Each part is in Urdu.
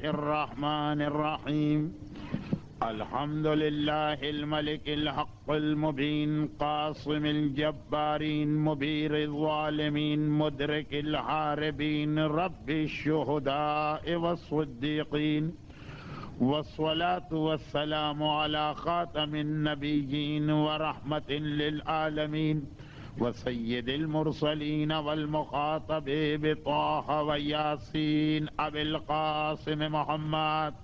الرحمن الرحيم الحمد لله الملك الحق المبين قاصم الجبارين مبير الظالمين مدرك الحاربين رب الشهداء والصديقين والصلاة والسلام على خاتم النبيين ورحمة للعالمين وسيد المرسلين والمخاطب بطه وياسين أبي القاسم محمد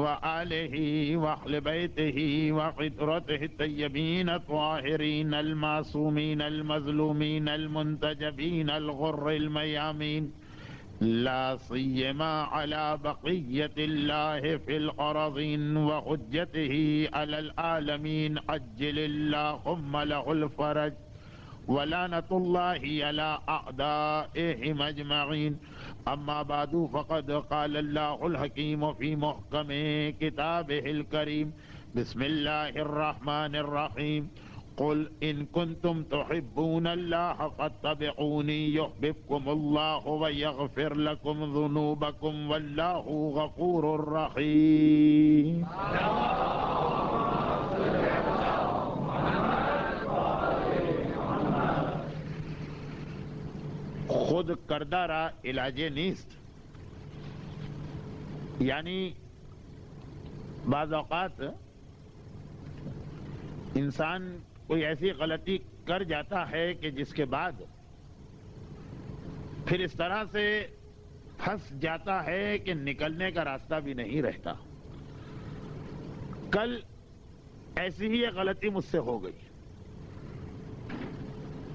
وآله وأهل بيته وعترته الطيبين الطاهرين المعصومين المظلومين المنتجبين الغر الميامين لا سيما على بقية الله في الأراضين وحجته على العالمين عجل اللهم له الفرج ولعنة الله على أعدائهم أجمعين أما بعد فقد قال الله الحكيم في محكم كتابه الكريم بسم الله الرحمن الرحيم قل إن كنتم تحبون الله فاتبعوني يحببكم الله ويغفر لكم ذنوبكم والله غفور رحيم خود کردہ را علاج نیست، یعنی بعض اوقات انسان کوئی ایسی غلطی کر جاتا ہے کہ جس کے بعد پھر اس طرح سے پھنس جاتا ہے کہ نکلنے کا راستہ بھی نہیں رہتا۔ کل ایسی ہی ایک غلطی مجھ سے ہو گئی،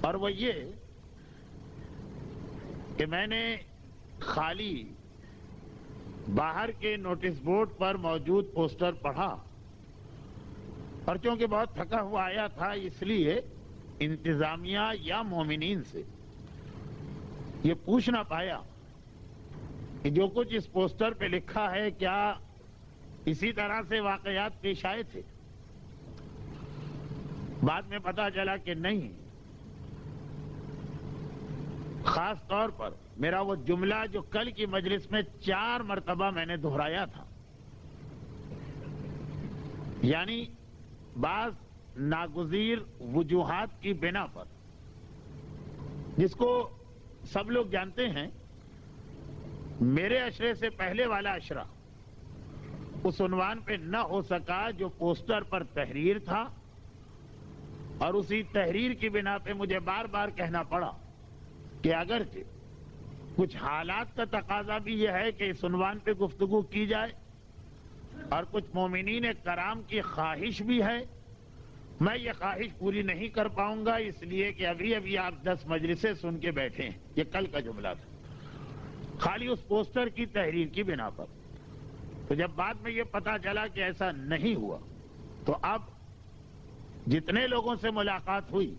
اور وہ یہ کہ میں نے خالی باہر کے نوٹس بورڈ پر موجود پوسٹر پڑھا، اور چونکہ بہت تھکا ہوا آیا تھا اس لیے انتظامیہ یا مومنین سے یہ پوچھ نہ پایا کہ جو کچھ اس پوسٹر پہ لکھا ہے کیا اسی طرح سے واقعات پیش آئے تھے۔ بعد میں پتا چلا کہ نہیں، خاص طور پر میرا وہ جملہ جو کل کی مجلس میں 4 مرتبہ میں نے دہرایا تھا، یعنی بعض ناگزیر وجوہات کی بنا پر، جس کو سب لوگ جانتے ہیں، میرے اشرے سے پہلے والا اشرہ اس عنوان پہ نہ ہو سکا جو پوسٹر پر تحریر تھا، اور اسی تحریر کی بنا پہ مجھے بار بار کہنا پڑا کہ اگرچہ کچھ حالات کا تقاضا بھی یہ ہے کہ اس عنوان پہ گفتگو کی جائے، اور کچھ مومنین کرام کی خواہش بھی ہے، میں یہ خواہش پوری نہیں کر پاؤں گا، اس لیے کہ ابھی آپ 10 مجلسیں سن کے بیٹھے ہیں۔ یہ کل کا جملہ تھا، خالی اس پوسٹر کی تحریر کی بنا پر۔ تو جب بعد میں یہ پتا چلا کہ ایسا نہیں ہوا، تو اب جتنے لوگوں سے ملاقات ہوئی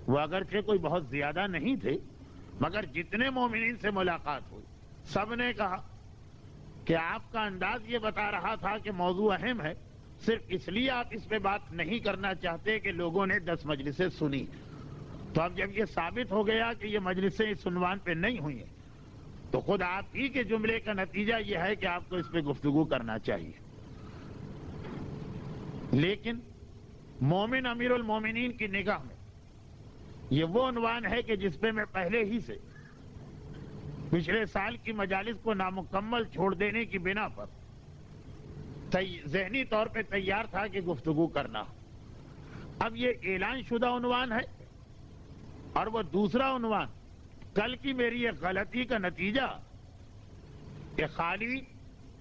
وہ اگرچہ کوئی بہت زیادہ نہیں تھے، مگر جتنے مومنین سے ملاقات ہوئی سب نے کہا کہ آپ کا انداز یہ بتا رہا تھا کہ موضوع اہم ہے، صرف اس لیے آپ اس پہ بات نہیں کرنا چاہتے کہ لوگوں نے 10 مجلسیں سنی۔ تو اب جب یہ ثابت ہو گیا کہ یہ مجلسیں اس عنوان پہ نہیں ہوئی ہیں، تو خود آپ ہی کے جملے کا نتیجہ یہ ہے کہ آپ کو اس پہ گفتگو کرنا چاہیے۔ لیکن مومن امیر المومنین کی نگاہ میں یہ وہ عنوان ہے کہ جس پہ میں پہلے ہی سے پچھلے سال کی مجالس کو نامکمل چھوڑ دینے کی بنا پر ذہنی طور پہ تیار تھا کہ گفتگو کرنا۔ اب یہ اعلان شدہ عنوان ہے، اور وہ دوسرا عنوان کل کی میری ایک غلطی کا نتیجہ کہ خالی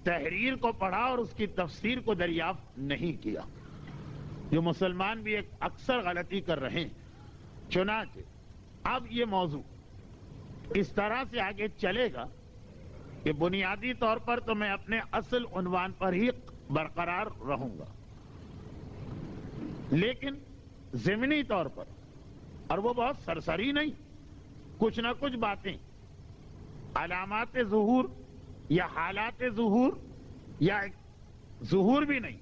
تحریر کو پڑھا اور اس کی تفسیر کو دریافت نہیں کیا، جو مسلمان بھی ایک اکثر غلطی کر رہے ہیں۔ چنانچہ اب یہ موضوع اس طرح سے آگے چلے گا کہ بنیادی طور پر تو میں اپنے اصل عنوان پر ہی برقرار رہوں گا، لیکن ضمنی طور پر، اور وہ بہت سرسری نہیں، کچھ نہ کچھ باتیں علامات ظہور یا حالات ظہور، یا ظہور بھی نہیں،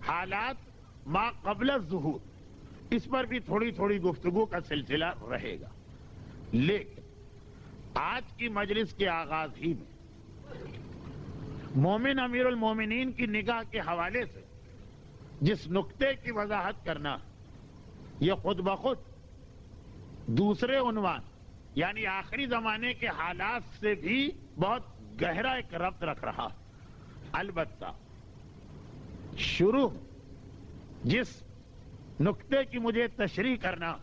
حالات ما قبل الظہور، اس پر بھی تھوڑی تھوڑی گفتگو کا سلسلہ رہے گا۔ لیکن آج کی مجلس کے آغاز ہی میں مومن امیر المومنین کی نگاہ کے حوالے سے جس نقطے کی وضاحت کرنا یہ خود بخود دوسرے عنوان یعنی آخری زمانے کے حالات سے بھی بہت گہرا ایک ربط رکھ رہا. البتہ شروع جس نقطے کی مجھے تشریح کرنا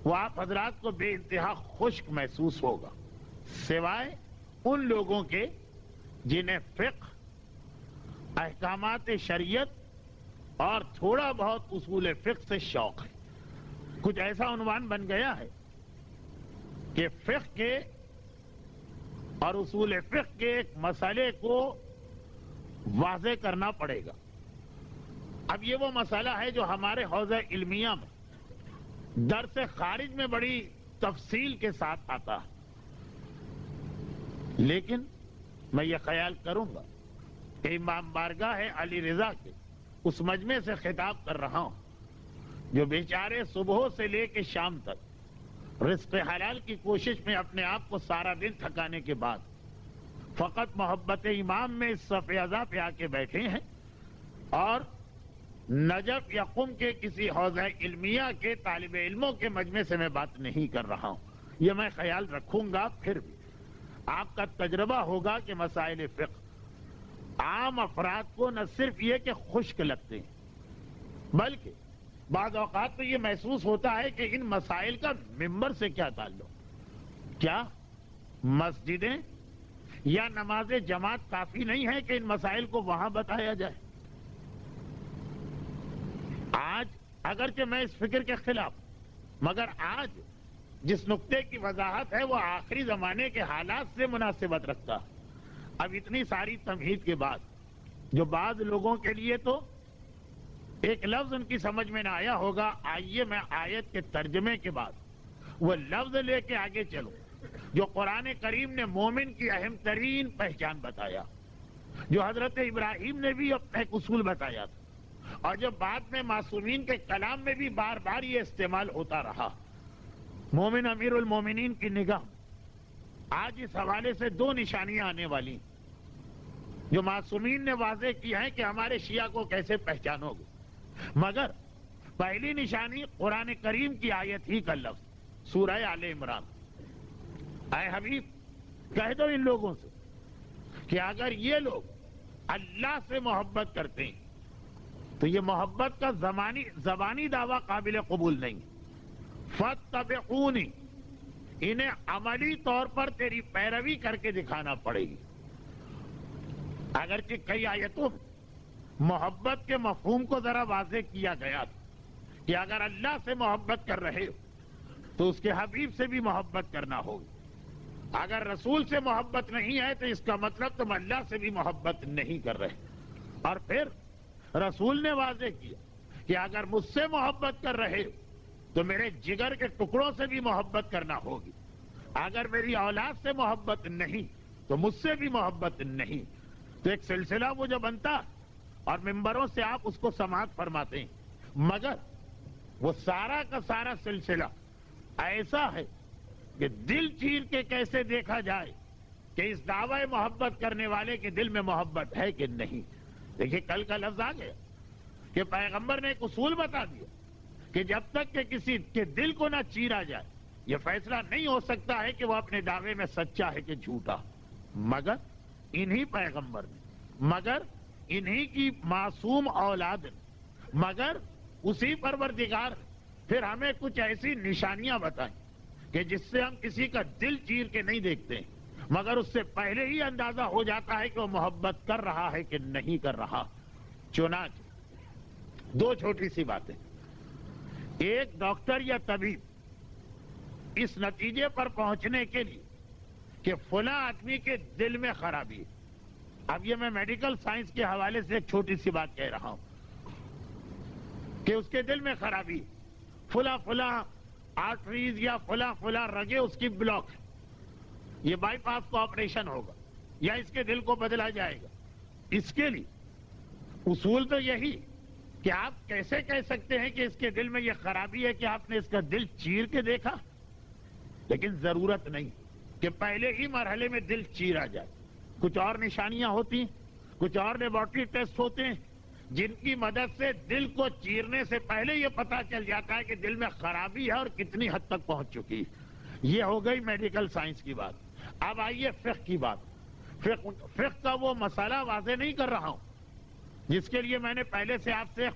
وہ آپ حضرات کو بے انتہا خشک محسوس ہوگا، سوائے ان لوگوں کے جنہیں فقہ، احکامات شریعت اور تھوڑا بہت اصول فقہ سے شوق ہے. کچھ ایسا عنوان بن گیا ہے کہ فقہ کے اور اصول فقہ کے ایک مسئلے کو واضح کرنا پڑے گا. اب یہ وہ مسئلہ ہے جو ہمارے حوزہ علمیہ میں درس خارج میں بڑی تفصیل کے ساتھ آتا ہے، لیکن میں یہ خیال کروں گا کہ امام بارگاہ علی رضا کے اس مجمع سے خطاب کر رہا ہوں جو بیچارے صبح سے لے کے شام تک رزق حلال کی کوشش میں اپنے آپ کو سارا دن تھکانے کے بعد فقط محبت امام میں اس صف اعضاء پہ آ کے بیٹھے ہیں، اور نجف یا قم کے کسی حوزہ علمیہ کے طالب علموں کے مجمع سے میں بات نہیں کر رہا ہوں. یہ میں خیال رکھوں گا. پھر بھی آپ کا تجربہ ہوگا کہ مسائل فقہ عام افراد کو نہ صرف یہ کہ خشک لگتے ہیں بلکہ بعض اوقات تو یہ محسوس ہوتا ہے کہ ان مسائل کا ممبر سے کیا تعلق. کیا مسجدیں یا نماز جماعت کافی نہیں ہے کہ ان مسائل کو وہاں بتایا جائے؟ آج اگرچہ میں اس فکر کے خلاف، مگر آج جس نقطے کی وضاحت ہے وہ آخری زمانے کے حالات سے مناسبت رکھتا ہے. اب اتنی ساری تمہید کے بعد جو بعض لوگوں کے لیے تو ایک لفظ ان کی سمجھ میں نہ آیا ہوگا، آئیے میں آیت کے ترجمے کے بعد وہ لفظ لے کے آگے چلوں جو قرآن کریم نے مومن کی اہم ترین پہچان بتایا، جو حضرت ابراہیم نے بھی اپنا ایک اصول بتایا تھا، اور جو بعد میں معصومین کے کلام میں بھی بار بار یہ استعمال ہوتا رہا. مومن امیر المومنین کی نگاہ آج اس حوالے سے دو نشانیاں آنے والی جو معصومین نے واضح کی ہیں کہ ہمارے شیعہ کو کیسے پہچانو گے. مگر پہلی نشانی قرآن کریم کی آیت ہی کا لفظ سورہ آل عمران. اے حبیب کہہ دو ان لوگوں سے کہ اگر یہ لوگ اللہ سے محبت کرتے ہیں تو یہ محبت کا زبانی دعویٰ قابل قبول نہیں. فاتبعونی، انہیں عملی طور پر تیری پیروی کر کے دکھانا پڑے گی. اگرچہ کئی آیتوں میں محبت کے مفہوم کو ذرا واضح کیا گیا تھا کہ اگر اللہ سے محبت کر رہے ہو تو اس کے حبیب سے بھی محبت کرنا ہوگی. اگر رسول سے محبت نہیں ہے تو اس کا مطلب تم اللہ سے بھی محبت نہیں کر رہے. اور پھر رسول نے واضح کیا کہ اگر مجھ سے محبت کر رہے ہو تو میرے جگر کے ٹکڑوں سے بھی محبت کرنا ہوگی. اگر میری اولاد سے محبت نہیں تو مجھ سے بھی محبت نہیں. تو ایک سلسلہ وہ جو بنتا اور ممبروں سے آپ اس کو سماعت فرماتے ہیں، مگر وہ سارا کا سارا سلسلہ ایسا ہے کہ دل چیر کے کیسے دیکھا جائے کہ اس دعوی محبت کرنے والے کے دل میں محبت ہے کہ نہیں. دیکھیے کل کا لفظ آ گیا کہ پیغمبر نے ایک اصول بتا دیا کہ جب تک کہ کسی کے دل کو نہ چیرا جائے یہ فیصلہ نہیں ہو سکتا ہے کہ وہ اپنے دعوے میں سچا ہے کہ جھوٹا. مگر انہی پیغمبر نے، مگر انہی کی معصوم اولاد نے، مگر اسی پروردگار نے پھر ہمیں کچھ ایسی نشانیاں بتائیں کہ جس سے ہم کسی کا دل چیر کے نہیں دیکھتے ہیں مگر اس سے پہلے ہی اندازہ ہو جاتا ہے کہ وہ محبت کر رہا ہے کہ نہیں کر رہا. چنانچہ دو چھوٹی سی باتیں. ایک ڈاکٹر یا طبیب اس نتیجے پر پہنچنے کے لیے کہ فلاں آدمی کے دل میں خرابی ہے. اب یہ میں میڈیکل سائنس کے حوالے سے ایک چھوٹی سی بات کہہ رہا ہوں کہ اس کے دل میں خرابی، فلاں آرٹریز یا فلاں رگیں اس کی بلاک ہے، یہ بائی پاس کا آپریشن ہوگا یا اس کے دل کو بدلا جائے گا. اس کے لیے اصول تو یہی کہ آپ کیسے کہہ سکتے ہیں کہ اس کے دل میں یہ خرابی ہے کہ آپ نے اس کا دل چیر کے دیکھا؟ لیکن ضرورت نہیں کہ پہلے ہی مرحلے میں دل چیرا جائے. کچھ اور نشانیاں ہوتی ہیں, کچھ اور لیبارٹری ٹیسٹ ہوتے ہیں جن کی مدد سے دل کو چیرنے سے پہلے یہ پتا چل جاتا ہے کہ دل میں خرابی ہے اور کتنی حد تک پہنچ چکی. یہ ہو گئی میڈیکل سائنس کی بات. اب آئیے فقہ کی بات. فقہ کا وہ مسئلہ واضح نہیں کر رہا ہوں جس کے لیے میں نے پہلے سے آپ سے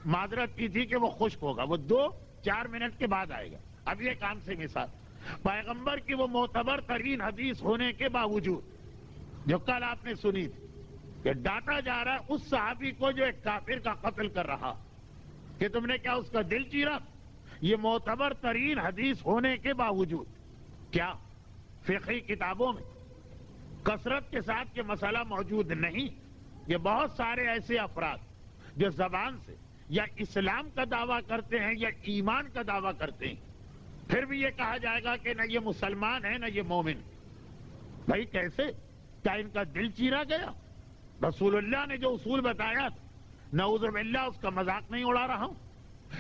معذرت کی تھی کہ وہ خشک ہوگا, وہ 2-4 منٹ کے بعد آئے گا. اب یہ کام سے مثال, پیغمبر کی وہ معتبر ترین حدیث ہونے کے باوجود جو کل آپ نے سنی تھی کہ ڈانٹا جا رہا ہے اس صحابی کو جو ایک کافر کا قتل کر رہا کہ تم نے کیا اس کا دل چیرا. یہ معتبر ترین حدیث ہونے کے باوجود کیا فقہی کتابوں میں کثرت کے ساتھ یہ مسئلہ موجود نہیں؟ یہ بہت سارے ایسے افراد جو زبان سے یا اسلام کا دعویٰ کرتے ہیں یا ایمان کا دعویٰ کرتے ہیں, پھر بھی یہ کہا جائے گا کہ نہ یہ مسلمان ہے نہ یہ مومن. بھائی کیسے؟ کیا ان کا دل چیرا گیا؟ رسول اللہ نے جو اصول بتایا تھا, نعوذ باللہ اس کا مذاق نہیں اڑا رہا ہوں,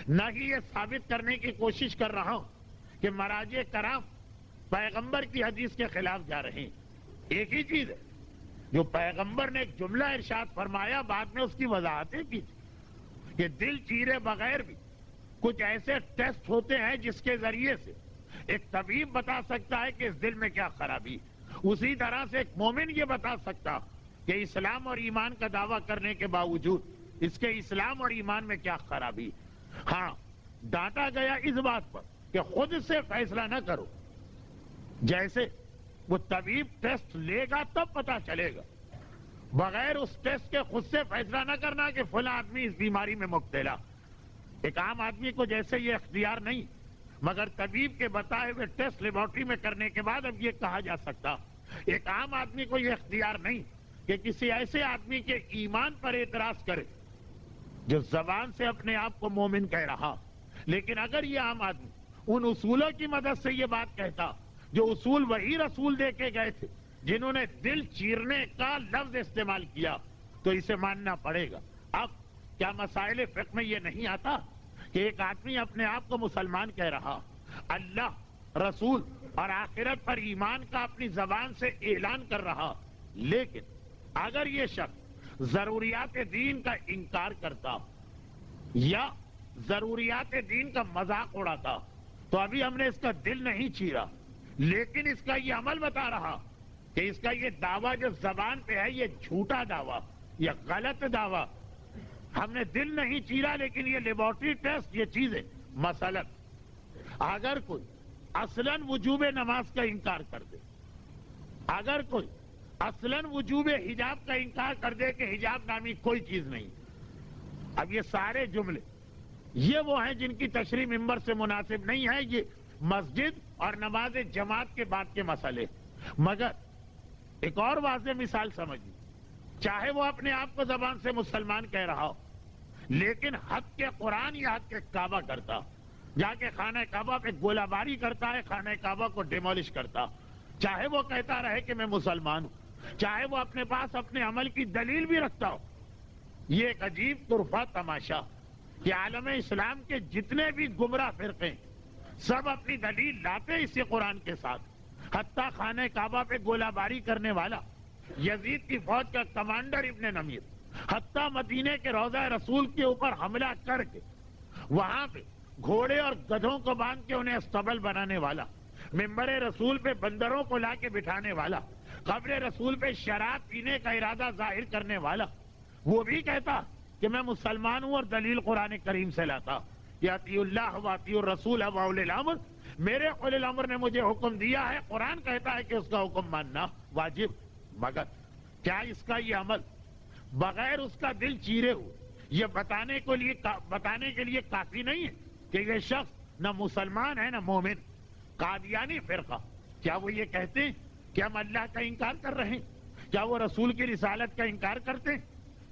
نہ ہی یہ ثابت کرنے کی کوشش کر رہا ہوں کہ مراجع کرام پیغمبر کی حدیث کے خلاف جا رہے ہیں. ایک ہی چیز ہے, جو پیغمبر نے ایک جملہ ارشاد فرمایا بعد میں اس کی وضاحتیں کی کہ دل چیرے بغیر بھی کچھ ایسے ٹیسٹ ہوتے ہیں جس کے ذریعے سے ایک طبیب بتا سکتا ہے کہ اس دل میں کیا خرابی. اسی طرح سے ایک مومن یہ بتا سکتا کہ اسلام اور ایمان کا دعویٰ کرنے کے باوجود اس کے اسلام اور ایمان میں کیا خرابی. ہاں, ڈانٹا گیا اس بات پر کہ خود سے فیصلہ نہ کرو, جیسے وہ طبیب ٹیسٹ لے گا تب پتا چلے گا, بغیر اس ٹیسٹ کے خود سے فیصلہ نہ کرنا کہ فلاں آدمی اس بیماری میں مبتلا. ایک عام آدمی کو جیسے یہ اختیار نہیں, مگر طبیب کے بتائے ہوئے ٹیسٹ لیبارٹری میں کرنے کے بعد اب یہ کہا جا سکتا. ایک عام آدمی کو یہ اختیار نہیں کہ کسی ایسے آدمی کے ایمان پر اعتراض کرے جو زبان سے اپنے آپ کو مومن کہہ رہا, لیکن اگر یہ عام آدمی ان اصولوں کی مدد سے یہ بات کہتا جو اصول وہی رسول دے کے گئے تھے جنہوں نے دل چیرنے کا لفظ استعمال کیا, تو اسے ماننا پڑے گا. اب کیا مسائل فقہ میں یہ نہیں آتا کہ ایک آدمی اپنے آپ کو مسلمان کہہ رہا, اللہ رسول اور آخرت پر ایمان کا اپنی زبان سے اعلان کر رہا, لیکن اگر یہ شخص ضروریات دین کا انکار کرتا یا ضروریات دین کا مذاق اڑاتا تو ابھی ہم نے اس کا دل نہیں چیرا, لیکن اس کا یہ عمل بتا رہا کہ اس کا یہ دعویٰ جو زبان پہ ہے یہ جھوٹا دعویٰ, یہ غلط دعویٰ. ہم نے دل نہیں چیرا لیکن یہ لیبارٹری ٹیسٹ یہ چیزیں. مثلا اگر کوئی اصلاً وجوب نماز کا انکار کر دے, اگر کوئی اصلاً وجوب حجاب کا انکار کر دے کہ حجاب نامی کوئی چیز نہیں, اب یہ سارے جملے یہ وہ ہیں جن کی تشریح ممبر سے مناسب نہیں ہے, یہ مسجد اور نماز جماعت کے بعد کے مسئلے. مگر ایک اور واضح مثال سمجھیں, چاہے وہ اپنے آپ کو زبان سے مسلمان کہہ رہا ہو لیکن حق کے قرآن یا حق کے کعبہ کرتا, جا کے خانہ کعبہ پہ گولہ باری کرتا ہے, خانہ کعبہ کو ڈیمولش کرتا, چاہے وہ کہتا رہے کہ میں مسلمان ہوں, چاہے وہ اپنے پاس اپنے عمل کی دلیل بھی رکھتا ہو. یہ ایک عجیب طرفہ تماشا کہ عالم اسلام کے جتنے بھی گمراہ فرقے سب اپنی دلیل لاتے اسی قرآن کے ساتھ. حتیٰ خانہ کعبہ پہ گولہ باری کرنے والا یزید کی فوج کا کمانڈر ابن نمیر, حتیٰ مدینے کے روضہ رسول کے اوپر حملہ کر کے وہاں پہ گھوڑے اور گدھوں کو باندھ کے انہیں استبل بنانے والا, ممبر رسول پہ بندروں کو لا کے بٹھانے والا, قبر رسول پہ شراب پینے کا ارادہ ظاہر کرنے والا, وہ بھی کہتا کہ میں مسلمان ہوں اور دلیل قرآن کریم سے لاتا کہ اطیعوا اللہ و اطیعوا الرسول و اولی الامر, میرے اولی الامر نے مجھے حکم دیا ہے, قرآن کہتا ہے کہ اس کا حکم ماننا واجب. مگر کیا اس کا یہ عمل بغیر اس کا دل چیرے ہوئے یہ بتانے کے لیے کافی نہیں ہے کہ یہ شخص نہ مسلمان ہے نہ مومن؟ قادیانی فرقہ کیا وہ یہ کہتے ہیں کہ ہم اللہ کا انکار کر رہے ہیں؟ کیا وہ رسول کی رسالت کا انکار کرتے ہیں؟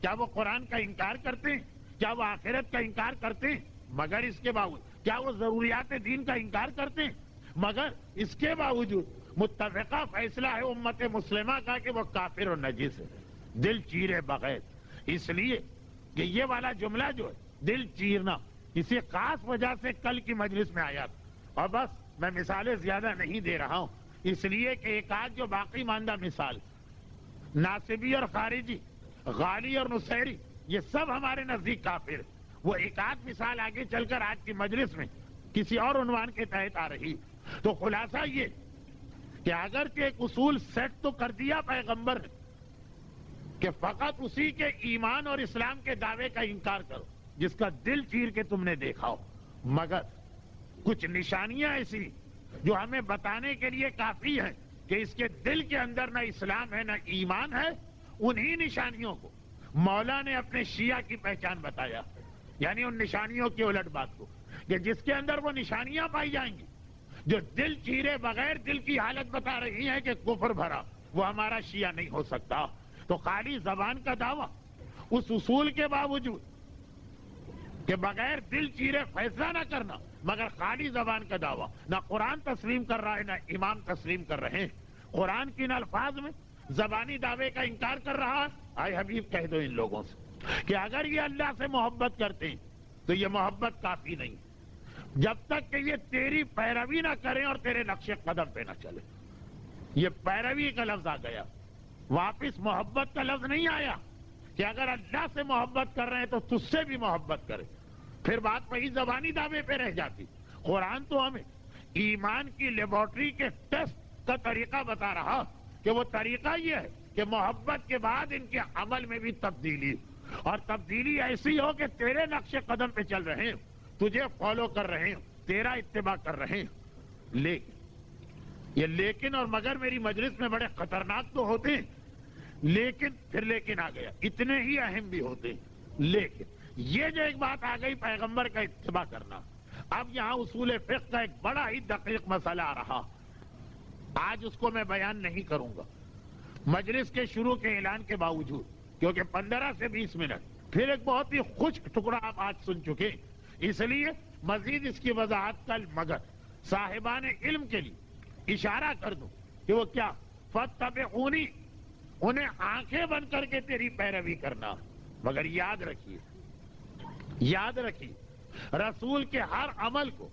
کیا وہ قرآن کا انکار کرتے ہیں؟ کیا وہ آخرت کا انکار کرتے ہیں؟ مگر اس کے باوجود کیا وہ ضروریات دین کا انکار کرتے ہیں؟ مگر اس کے باوجود متفقہ فیصلہ ہے امت مسلمہ کا کہ وہ کافر اور نجس ہے دل چیرے بغیر. اس لیے کہ یہ والا جملہ جو ہے دل چیرنا کسی خاص وجہ سے کل کی مجلس میں آیا تھا, اور بس میں مثالیں زیادہ نہیں دے رہا ہوں، اس لیے کہ ایک آدھ جو باقی ماندہ مثال، ناصبی اور خارجی، غالی اور نصیری، یہ سب ہمارے نزدیک کافر، وہ ایک آدھ مثال آگے چل کر آج کی مجلس میں کسی اور عنوان کے تحت آ رہی۔ تو خلاصہ یہ کہ اگر کہ ایک اصول سیٹ تو کر دیا پیغمبر نے کہ فقط اسی کے ایمان اور اسلام کے دعوے کا انکار کرو جس کا دل چیر کے تم نے دیکھا ہو، مگر کچھ نشانیاں ایسی جو ہمیں بتانے کے لیے کافی ہیں کہ اس کے دل کے اندر نہ اسلام ہے نہ ایمان ہے، انہی نشانیوں کو مولا نے اپنے شیعہ کی پہچان بتایا، یعنی ان نشانیوں کی الٹ بات کو، کہ جس کے اندر وہ نشانیاں پائی جائیں گی جو دل چیرے بغیر دل کی حالت بتا رہی ہے کہ کفر بھرا، وہ ہمارا شیعہ نہیں ہو سکتا۔ تو خالی زبان کا دعویٰ اس اصول کے باوجود کہ بغیر دل چیرے فیصلہ نہ کرنا، مگر خالی زبان کا دعویٰ، نہ قرآن تسلیم کر رہا ہے نہ امام تسلیم کر رہے ہیں، قرآن کے ان الفاظ میں زبانی دعوے کا انکار کر رہا ہے۔ آئے حبیب کہہ دو ان لوگوں سے کہ اگر یہ اللہ سے محبت کرتے ہیں تو یہ محبت کافی نہیں، جب تک کہ یہ تیری پیروی نہ کریں اور تیرے نقش قدم پہ نہ چلے۔ یہ پیروی کا لفظ آ گیا، واپس محبت کا لفظ نہیں آیا کہ اگر اللہ سے محبت کر رہے ہیں تو تجھ سے بھی محبت کرے، پھر بات وہی زبانی دعوے پہ رہ جاتی۔ قرآن تو ہمیں ایمان کی لیبارٹری کے ٹیسٹ کا طریقہ بتا رہا کہ وہ طریقہ یہ ہے کہ محبت کے بعد ان کے عمل میں بھی تبدیلی، اور تبدیلی ایسی ہو کہ تیرے نقش قدم پہ چل رہے ہیں، تجھے فالو کر رہے ہیں، تیرا اتباع کر رہے ہیں۔ لیکن یہ لیکن اور مگر میری مجلس میں بڑے خطرناک تو ہوتے ہیں، لیکن پھر لیکن آ گیا، اتنے ہی اہم بھی ہوتے ہیں۔ لیکن یہ جو ایک بات آ گئی پیغمبر کا اتباع کرنا، اب یہاں اصول فقہ کا ایک بڑا ہی دقیق مسئلہ آ رہا، آج اس کو میں بیان نہیں کروں گا مجلس کے شروع کے اعلان کے باوجود، کیونکہ 15 سے 20 منٹ پھر ایک بہت ہی خشک ٹکڑا آپ آج سن چکے، اس لیے مزید اس کی وضاحت کل مگر صاحبان علم کے لیے اشارہ کر دوں کہ وہ کیا، فاتبعونی، انہیں آنکھیں بند کر کے تیری پیروی کرنا، مگر یاد رکھیے رسول کے ہر عمل کو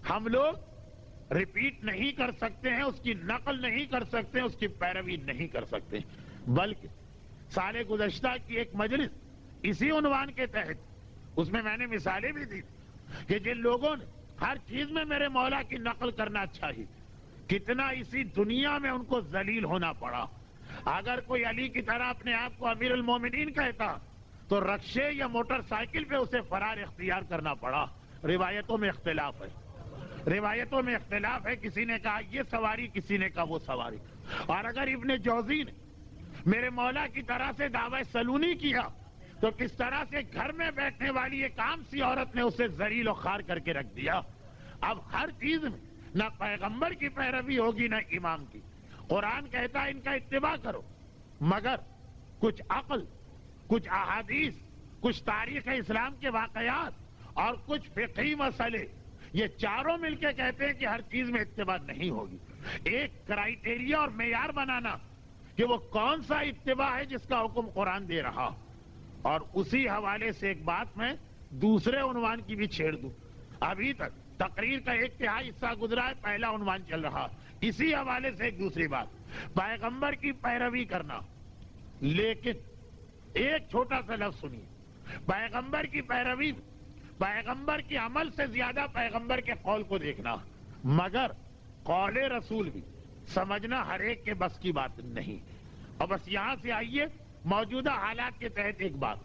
ہم لوگ ریپیٹ نہیں کر سکتے ہیں، اس کی نقل نہیں کر سکتے ہیں، اس کی پیروی نہیں کر سکتے، بلکہ سال گزشتہ کی ایک مجلس اسی عنوان کے تحت، اس میں نے مثالیں بھی دی کہ جن لوگوں نے ہر چیز میں میرے مولا کی نقل کرنا چاہیے، کتنا اسی دنیا میں ان کو ذلیل ہونا پڑا۔ اگر کوئی علی کی طرح اپنے آپ کو امیر المومنین کہتا تو رکشے یا موٹر سائیکل پہ اسے فرار اختیار کرنا پڑا۔ روایتوں میں اختلاف ہے، کسی نے کہا یہ سواری، کسی نے کہا وہ سواری۔ اور اگر ابن جوزی نے میرے مولا کی طرح سے دعوی سلونی کیا تو کس طرح سے گھر میں بیٹھنے والی ایک عام سی عورت نے اسے ذلیل و خوار کر کے رکھ دیا۔ اب ہر چیز میں نہ پیغمبر کی پیروی ہوگی نہ امام کی۔ قرآن کہتا ہے ان کا اتباع کرو، مگر کچھ عقل، کچھ احادیث، کچھ تاریخ اسلام کے واقعات اور کچھ فقہی مسئلے، یہ چاروں مل کے کہتے ہیں کہ ہر چیز میں اتباع نہیں ہوگی۔ ایک کرائیٹیریا اور معیار بنانا کہ وہ کون سا اتباع ہے جس کا حکم قرآن دے رہا، اور اسی حوالے سے ایک بات میں دوسرے عنوان کی بھی چھیڑ دوں۔ ابھی تک تقریر کا ایک تہائی حصہ گزرا ہے، پہلا عنوان چل رہا، اسی حوالے سے ایک دوسری بات، پیغمبر کی پیروی کرنا، لیکن ایک چھوٹا سا لفظ سنیے، پیغمبر کی پیروی، پیغمبر کے عمل سے زیادہ پیغمبر کے قول کو دیکھنا، مگر قول رسول بھی سمجھنا ہر ایک کے بس کی بات نہیں۔ اور بس یہاں سے آئیے موجودہ حالات کے تحت ایک بات،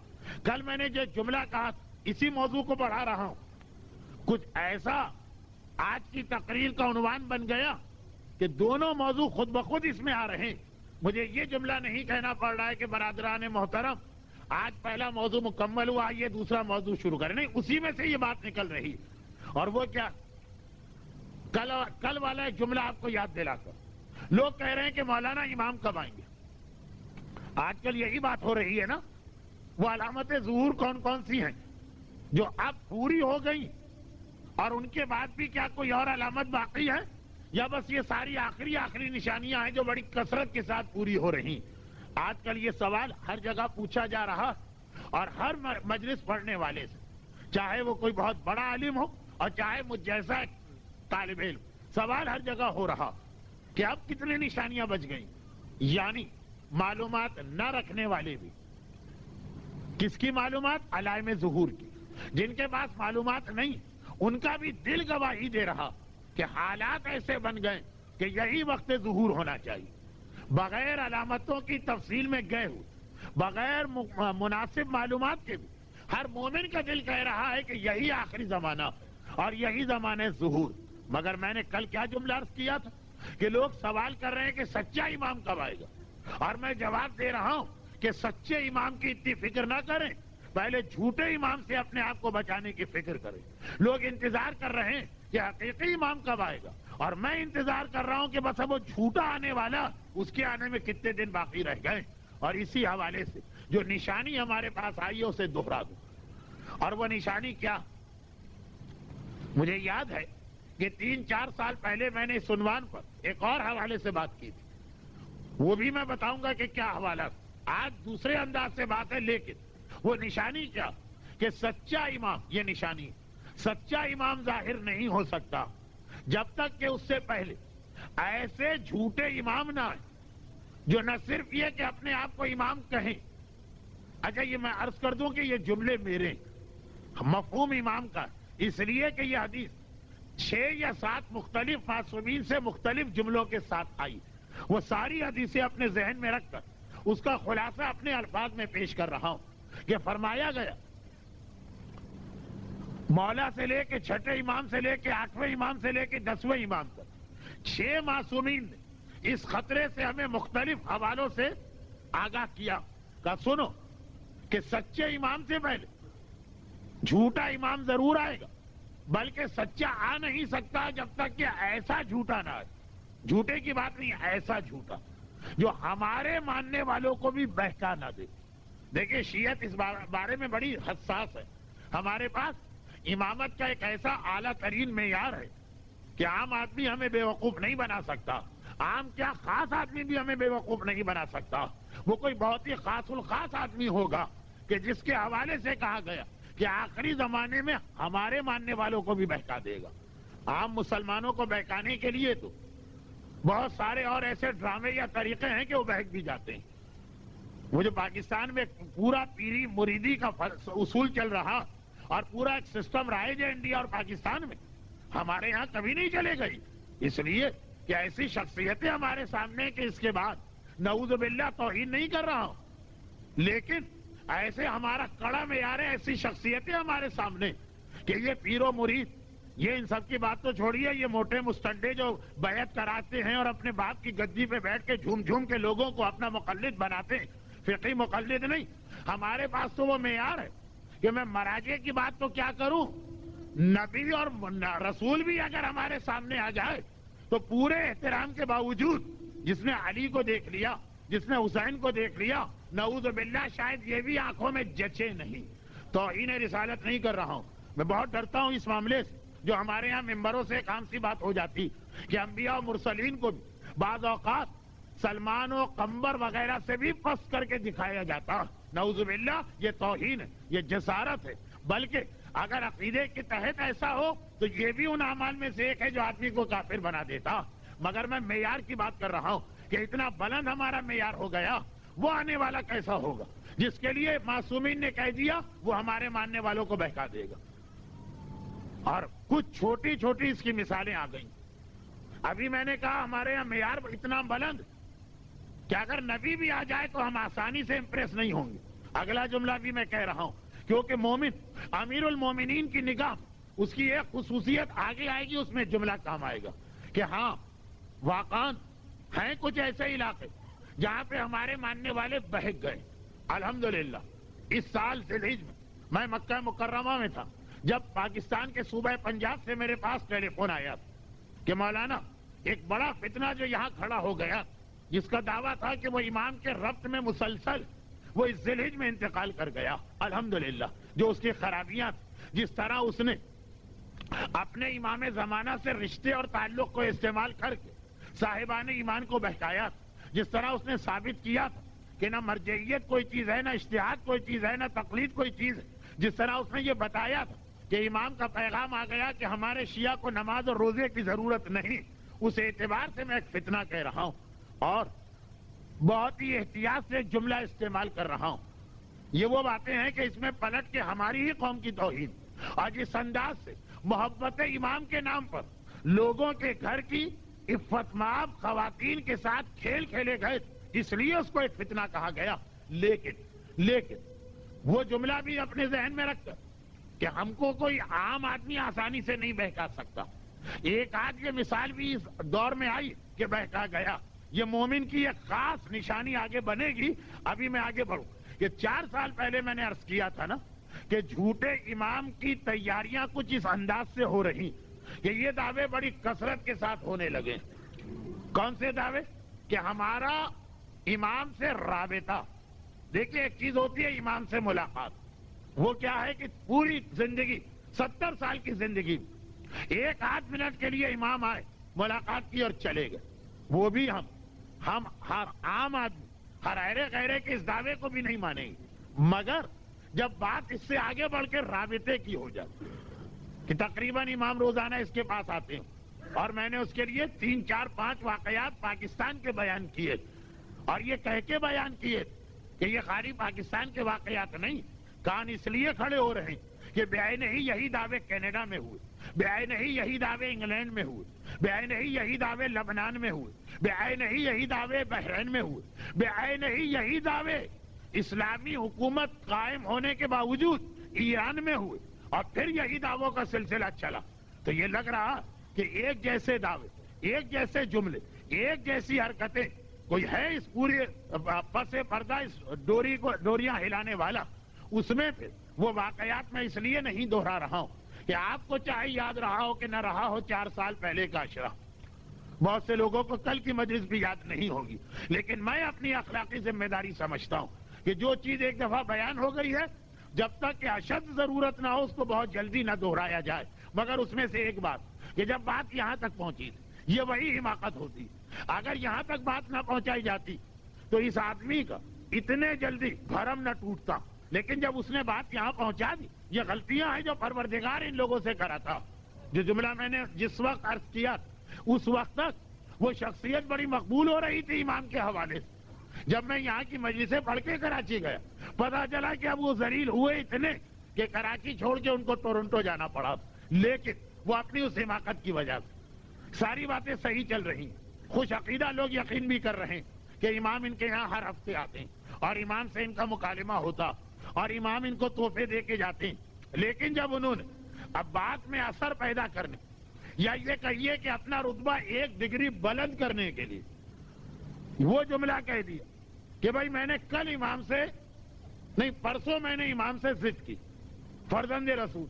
کل میں نے جو جملہ کہا اسی موضوع کو بڑھا رہا ہوں، کچھ ایسا آج کی تقریر کا عنوان بن گیا کہ دونوں موضوع خود بخود اس میں آ رہے ہیں۔ مجھے یہ جملہ نہیں کہنا پڑ رہا ہے کہ برادران محترم آج پہلا موضوع مکمل ہوا، یہ دوسرا موضوع شروع کریں، نہیں، اسی میں سے یہ بات نکل رہی۔ اور وہ کیا، کل والا ایک جملہ آپ کو یاد دلا کر، لوگ کہہ رہے ہیں کہ مولانا امام کب آئیں گے؟ آج کل یہی بات ہو رہی ہے نا، وہ علامت ظہور کون کون سی ہیں جو اب پوری ہو گئی، اور ان کے بعد بھی کیا کوئی اور علامت باقی ہے، یا بس یہ ساری آخری نشانیاں ہیں جو بڑی کثرت کے ساتھ پوری ہو رہی؟ آج کل یہ سوال ہر جگہ پوچھا جا رہا، اور ہر مجلس پڑھنے والے سے، چاہے وہ کوئی بہت بڑا عالم ہو اور چاہے مجھ جیسا طالب علم، سوال ہر جگہ ہو رہا کہ اب کتنی نشانیاں بچ گئیں، یعنی معلومات نہ رکھنے والے بھی. کس کی معلومات؟ علائم ظہور کی. جن کے پاس معلومات نہیں ان کا بھی دل گواہی دے رہا کہ حالات ایسے بن گئے کہ یہی وقت ظہور ہونا چاہیے. بغیر علامتوں کی تفصیل میں گئے ہوئے، بغیر مناسب معلومات کے بھی ہر مومن کا دل کہہ رہا ہے کہ یہی آخری زمانہ اور یہی زمانے ظہور. مگر میں نے کل کیا جملہ عرض کیا تھا کہ لوگ سوال کر رہے ہیں کہ سچا امام کب آئے گا، اور میں جواب دے رہا ہوں کہ سچے امام کی اتنی فکر نہ کریں، پہلے جھوٹے امام سے اپنے آپ کو بچانے کی فکر کریں. لوگ انتظار کر رہے ہیں کہ حقیقی امام کب آئے گا، اور میں انتظار کر رہا ہوں کہ بس اب وہ جھوٹا آنے والا، اس کے آنے میں کتنے دن باقی رہ گئے. اور اسی حوالے سے جو نشانی ہمارے پاس آئی ہے اسے دوہرا دوں. اور وہ نشانی کیا؟ مجھے یاد ہے کہ 3-4 سال پہلے میں نے اس عنوان پر ایک اور حوالے سے بات کی تھی، وہ بھی میں بتاؤں گا کہ کیا حوالہ. آج دوسرے انداز سے بات ہے، لیکن وہ نشانی کیا کہ سچا امام، یہ نشانی سچا امام ظاہر نہیں ہو سکتا جب تک کہ اس سے پہلے ایسے جھوٹے امام نہ آئیں جو نہ صرف یہ کہ اپنے آپ کو امام کہیں. اچھا یہ میں عرض کر دوں کہ یہ جملے میرے مفہوم امام کا، اس لیے کہ یہ حدیث 6 یا 7 مختلف معصومین سے مختلف جملوں کے ساتھ آئی. وہ ساری حدیثیں اپنے ذہن میں رکھ کر اس کا خلاصہ اپنے الفاظ میں پیش کر رہا ہوں کہ فرمایا گیا مولا سے لے کے 6 امام سے لے کے 8ویں امام سے لے کے 10ویں امام تک 6 معصومین نے اس خطرے سے ہمیں مختلف حوالوں سے آگاہ کیا کہ سنو کہ سچے امام سے پہلے جھوٹا امام ضرور آئے گا، بلکہ سچا آ نہیں سکتا جب تک کہ ایسا جھوٹا نہ آئے. جھوٹے کی بات نہیں، ایسا جھوٹا جو ہمارے ماننے والوں کو بھی بہکا نہ دے. دیکھیں شیعت اس بارے میں بڑی حساس ہے. ہمارے پاس امامت کا ایک ایسا اعلیٰ ترین معیار ہے کہ عام آدمی ہمیں بے وقوف نہیں بنا سکتا. عام کیا خاص آدمی بھی ہمیں بے وقوف نہیں بنا سکتا. وہ کوئی بہت ہی خاص الخاص آدمی ہوگا کہ جس کے حوالے سے کہا گیا کہ آخری زمانے میں ہمارے ماننے والوں کو بھی بہکا دے گا. عام مسلمانوں کو بہکانے کے لیے تو بہت سارے اور ایسے ڈرامے یا طریقے ہیں کہ وہ بہک بھی جاتے ہیں. وہ جو پاکستان میں پورا پیری مریدی کا اصول چل رہا اور پورا ایک سسٹم رائج ہے انڈیا اور پاکستان میں، ہمارے یہاں کبھی نہیں چلے گئی. اس لیے کہ ایسی شخصیتیں ہمارے سامنے کہ اس کے بعد نعوذ باللہ توہین نہیں کر رہا ہوں، لیکن ایسے ہمارا کڑا معیار ہے، ایسی شخصیتیں ہمارے سامنے کہ یہ پیر و مرید، یہ ان سب کی بات تو چھوڑیے، یہ موٹے مستنڈے جو بیعت کراتے ہیں اور اپنے باپ کی گدی پہ بیٹھ کے جھوم جھوم کے لوگوں کو اپنا مقلد بناتے ہیں، فقہی مقلد نہیں. ہمارے پاس تو وہ معیار ہے کہ میں مراجع کی بات تو کیا کروں، نبی اور رسول بھی اگر ہمارے سامنے آ جائے تو پورے احترام کے باوجود جس نے علی کو دیکھ لیا، جس نے حسین کو دیکھ لیا، نعوذ باللہ شاید یہ بھی آنکھوں میں جچے نہیں. توہین رسالت نہیں کر رہا ہوں، میں بہت ڈرتا ہوں اس معاملے سے جو ہمارے ہاں ممبروں سے ایک عام سی بات ہو جاتی کہ انبیاء و مرسلین کو بھی بعض اوقات سلمان و قمبر وغیرہ سے بھی پس کر کے دکھایا جاتا. نعوذ باللہ یہ توہین ہے، یہ جسارت ہے. بلکہ اگر عقیدے کے تحت ایسا ہو تو یہ بھی ان اعمال میں سے ایک ہے جو آدمی کو کافر بنا دیتا. مگر میں معیار کی بات کر رہا ہوں کہ اتنا بلند ہمارا معیار ہو گیا، وہ آنے والا کیسا ہوگا جس کے لیے معصومین نے کہہ دیا وہ ہمارے ماننے والوں کو بہکا دے گا. اور کچھ چھوٹی چھوٹی اس کی مثالیں آ گئیں. ابھی میں نے کہا ہمارے یہاں معیار اتنا بلند کہ اگر نبی بھی آ جائے تو ہم آسانی سے امپریس نہیں ہوں گے. اگلا جملہ بھی میں کہہ رہا ہوں کیونکہ مومن امیر المومنین کی نگاہ اس کی ایک خصوصیت آگے آئے گی، اس میں جملہ کام آئے گا کہ ہاں واقعاً ہیں کچھ ایسے علاقے جہاں پہ ہمارے ماننے والے بہک گئے. الحمدللہ اس سال ذی الحجہ میں مکہ مکرمہ میں تھا جب پاکستان کے صوبہ پنجاب سے میرے پاس ٹیلی فون آیا کہ مولانا ایک بڑا فتنہ جو یہاں کھڑا ہو گیا جس کا دعویٰ تھا کہ وہ امام کے ربط میں مسلسل وہ اس ذی الحجہ میں انتقال کر گیا. الحمدللہ جو اس کی خرابیاں تھیں، جس طرح اس نے اپنے امام زمانہ سے رشتے اور تعلق کو استعمال کر کے صاحبان ایمان کو بہکایا، جس طرح اس نے ثابت کیا تھا کہ نہ مرجعیت کوئی چیز ہے، نہ اجتہاد کوئی چیز ہے، نہ تقلید کوئی چیز ہے، جس طرح اس نے یہ بتایا تھا کہ امام کا پیغام آ گیا کہ ہمارے شیعہ کو نماز اور روزے کی ضرورت نہیں، اس اعتبار سے میں ایک فتنہ کہہ رہا ہوں اور بہت ہی احتیاط سے جملہ استعمال کر رہا ہوں۔ یہ وہ باتیں ہیں کہ اس میں پلٹ کے ہماری ہی قوم کی توہین اور جس انداز سے محبت امام کے نام پر لوگوں کے گھر کی عفت مآب خواتین کے ساتھ کھیل کھیلے گئے، اس لیے اس کو ایک فتنہ کہا گیا۔ لیکن وہ جملہ بھی اپنے ذہن میں رکھ کر کہ ہم کو کوئی عام آدمی آسانی سے نہیں بہکا سکتا۔ ایک آدھ یہ مثال بھی اس دور میں آئی کہ بہکا گیا، یہ مومن کی ایک خاص نشانی آگے بنے گی۔ ابھی میں آگے بڑھوں کہ 4 سال پہلے میں نے عرض کیا تھا نا کہ جھوٹے امام کی تیاریاں کچھ اس انداز سے ہو رہی کہ یہ دعوے بڑی کثرت کے ساتھ ہونے لگے۔ کون سے دعوے؟ کہ ہمارا امام سے رابطہ۔ دیکھیں ایک چیز ہوتی ہے امام سے ملاقات، وہ کیا ہے کہ پوری زندگی 70 سال کی زندگی ایک آدھ منٹ کے لیے امام آئے، ملاقات کی اور چلے گئے، وہ بھی ہم ہر عام آدمی ہر غیرے کے اس دعوے کو بھی نہیں مانیں گے، مگر جب بات اس سے آگے بڑھ کے رابطے کی ہو جائے کہ تقریباً امام روزانہ اس کے پاس آتے ہیں اور میں نے اس کے لیے 3 4 5 واقعات پاکستان کے بیان کیے اور یہ کہہ کے بیان کیے کہ یہ خالی پاکستان کے واقعات نہیں، کان اس لیے کھڑے ہو رہے ہیں کہ بے نہیں یہی دعوے کینیڈا میں ہوئے، بے نہیں یہی دعوے انگلینڈ میں ہوئے، بے نہیں یہی دعوے لبنان میں ہوئے، بے نہیں یہی دعوے بحرین میں ہوئے، بے نہیں یہی دعوے اسلامی حکومت قائم ہونے کے باوجود ایران میں ہوئے اور پھر یہی دعووں کا سلسلہ چلا۔ تو یہ لگ رہا کہ ایک جیسے دعوے، ایک جیسے جملے، ایک جیسی حرکتیں کوئی ہے اس پورے پس پردہ اس ڈوریاں ہلانے والا۔ اس میں پھر وہ واقعات میں اس لیے نہیں دہرا رہا ہوں کہ آپ کو چاہے یاد رہا ہو کہ نہ رہا ہو 4 سال پہلے کا اشرا، بہت سے لوگوں کو کل کی مجلس بھی یاد نہیں ہوگی، لیکن میں اپنی اخلاقی ذمہ داری سمجھتا ہوں کہ جو چیز ایک دفعہ بیان ہو گئی ہے جب تک کہ اشد ضرورت نہ ہو اس کو بہت جلدی نہ دہرایا جائے۔ مگر اس میں سے ایک بات کہ جب بات یہاں تک پہنچی تھی، یہ وہی حماقت ہوتی، اگر یہاں تک بات نہ پہنچائی جاتی تو اس آدمی کا اتنے جلدی بھرم نہ ٹوٹتا، لیکن جب اس نے بات یہاں پہنچا دی، یہ غلطیاں ہیں جو پروردگار ان لوگوں سے کرا تھا۔ جو جملہ میں نے جس وقت عرض کیا اس وقت تک وہ شخصیت بڑی مقبول ہو رہی تھی امام کے حوالے سے۔ جب میں یہاں کی مجلسیں پڑھ کے کراچی گیا، پتا چلا کہ اب وہ ذلیل ہوئے اتنے کہ کراچی چھوڑ کے ان کو ٹورنٹو جانا پڑا، لیکن وہ اپنی اس حماقت کی وجہ سے ساری باتیں صحیح چل رہی ہیں۔ خوش عقیدہ لوگ یقین بھی کر رہے ہیں کہ امام ان کے یہاں ہر ہفتے آتے ہیں اور امام سے ان کا مکالمہ ہوتا اور امام ان کو تحفے دے کے جاتے ہیں، لیکن جب انہوں نے اب بات میں اثر پیدا کرنے یا یہ کہیے کہ اپنا رتبہ 1 ڈگری بلند کرنے کے لیے وہ جملہ کہہ دیا کہ بھائی میں نے کل امام سے نہیں، پرسوں میں نے امام سے ضد کی، فرزند رسول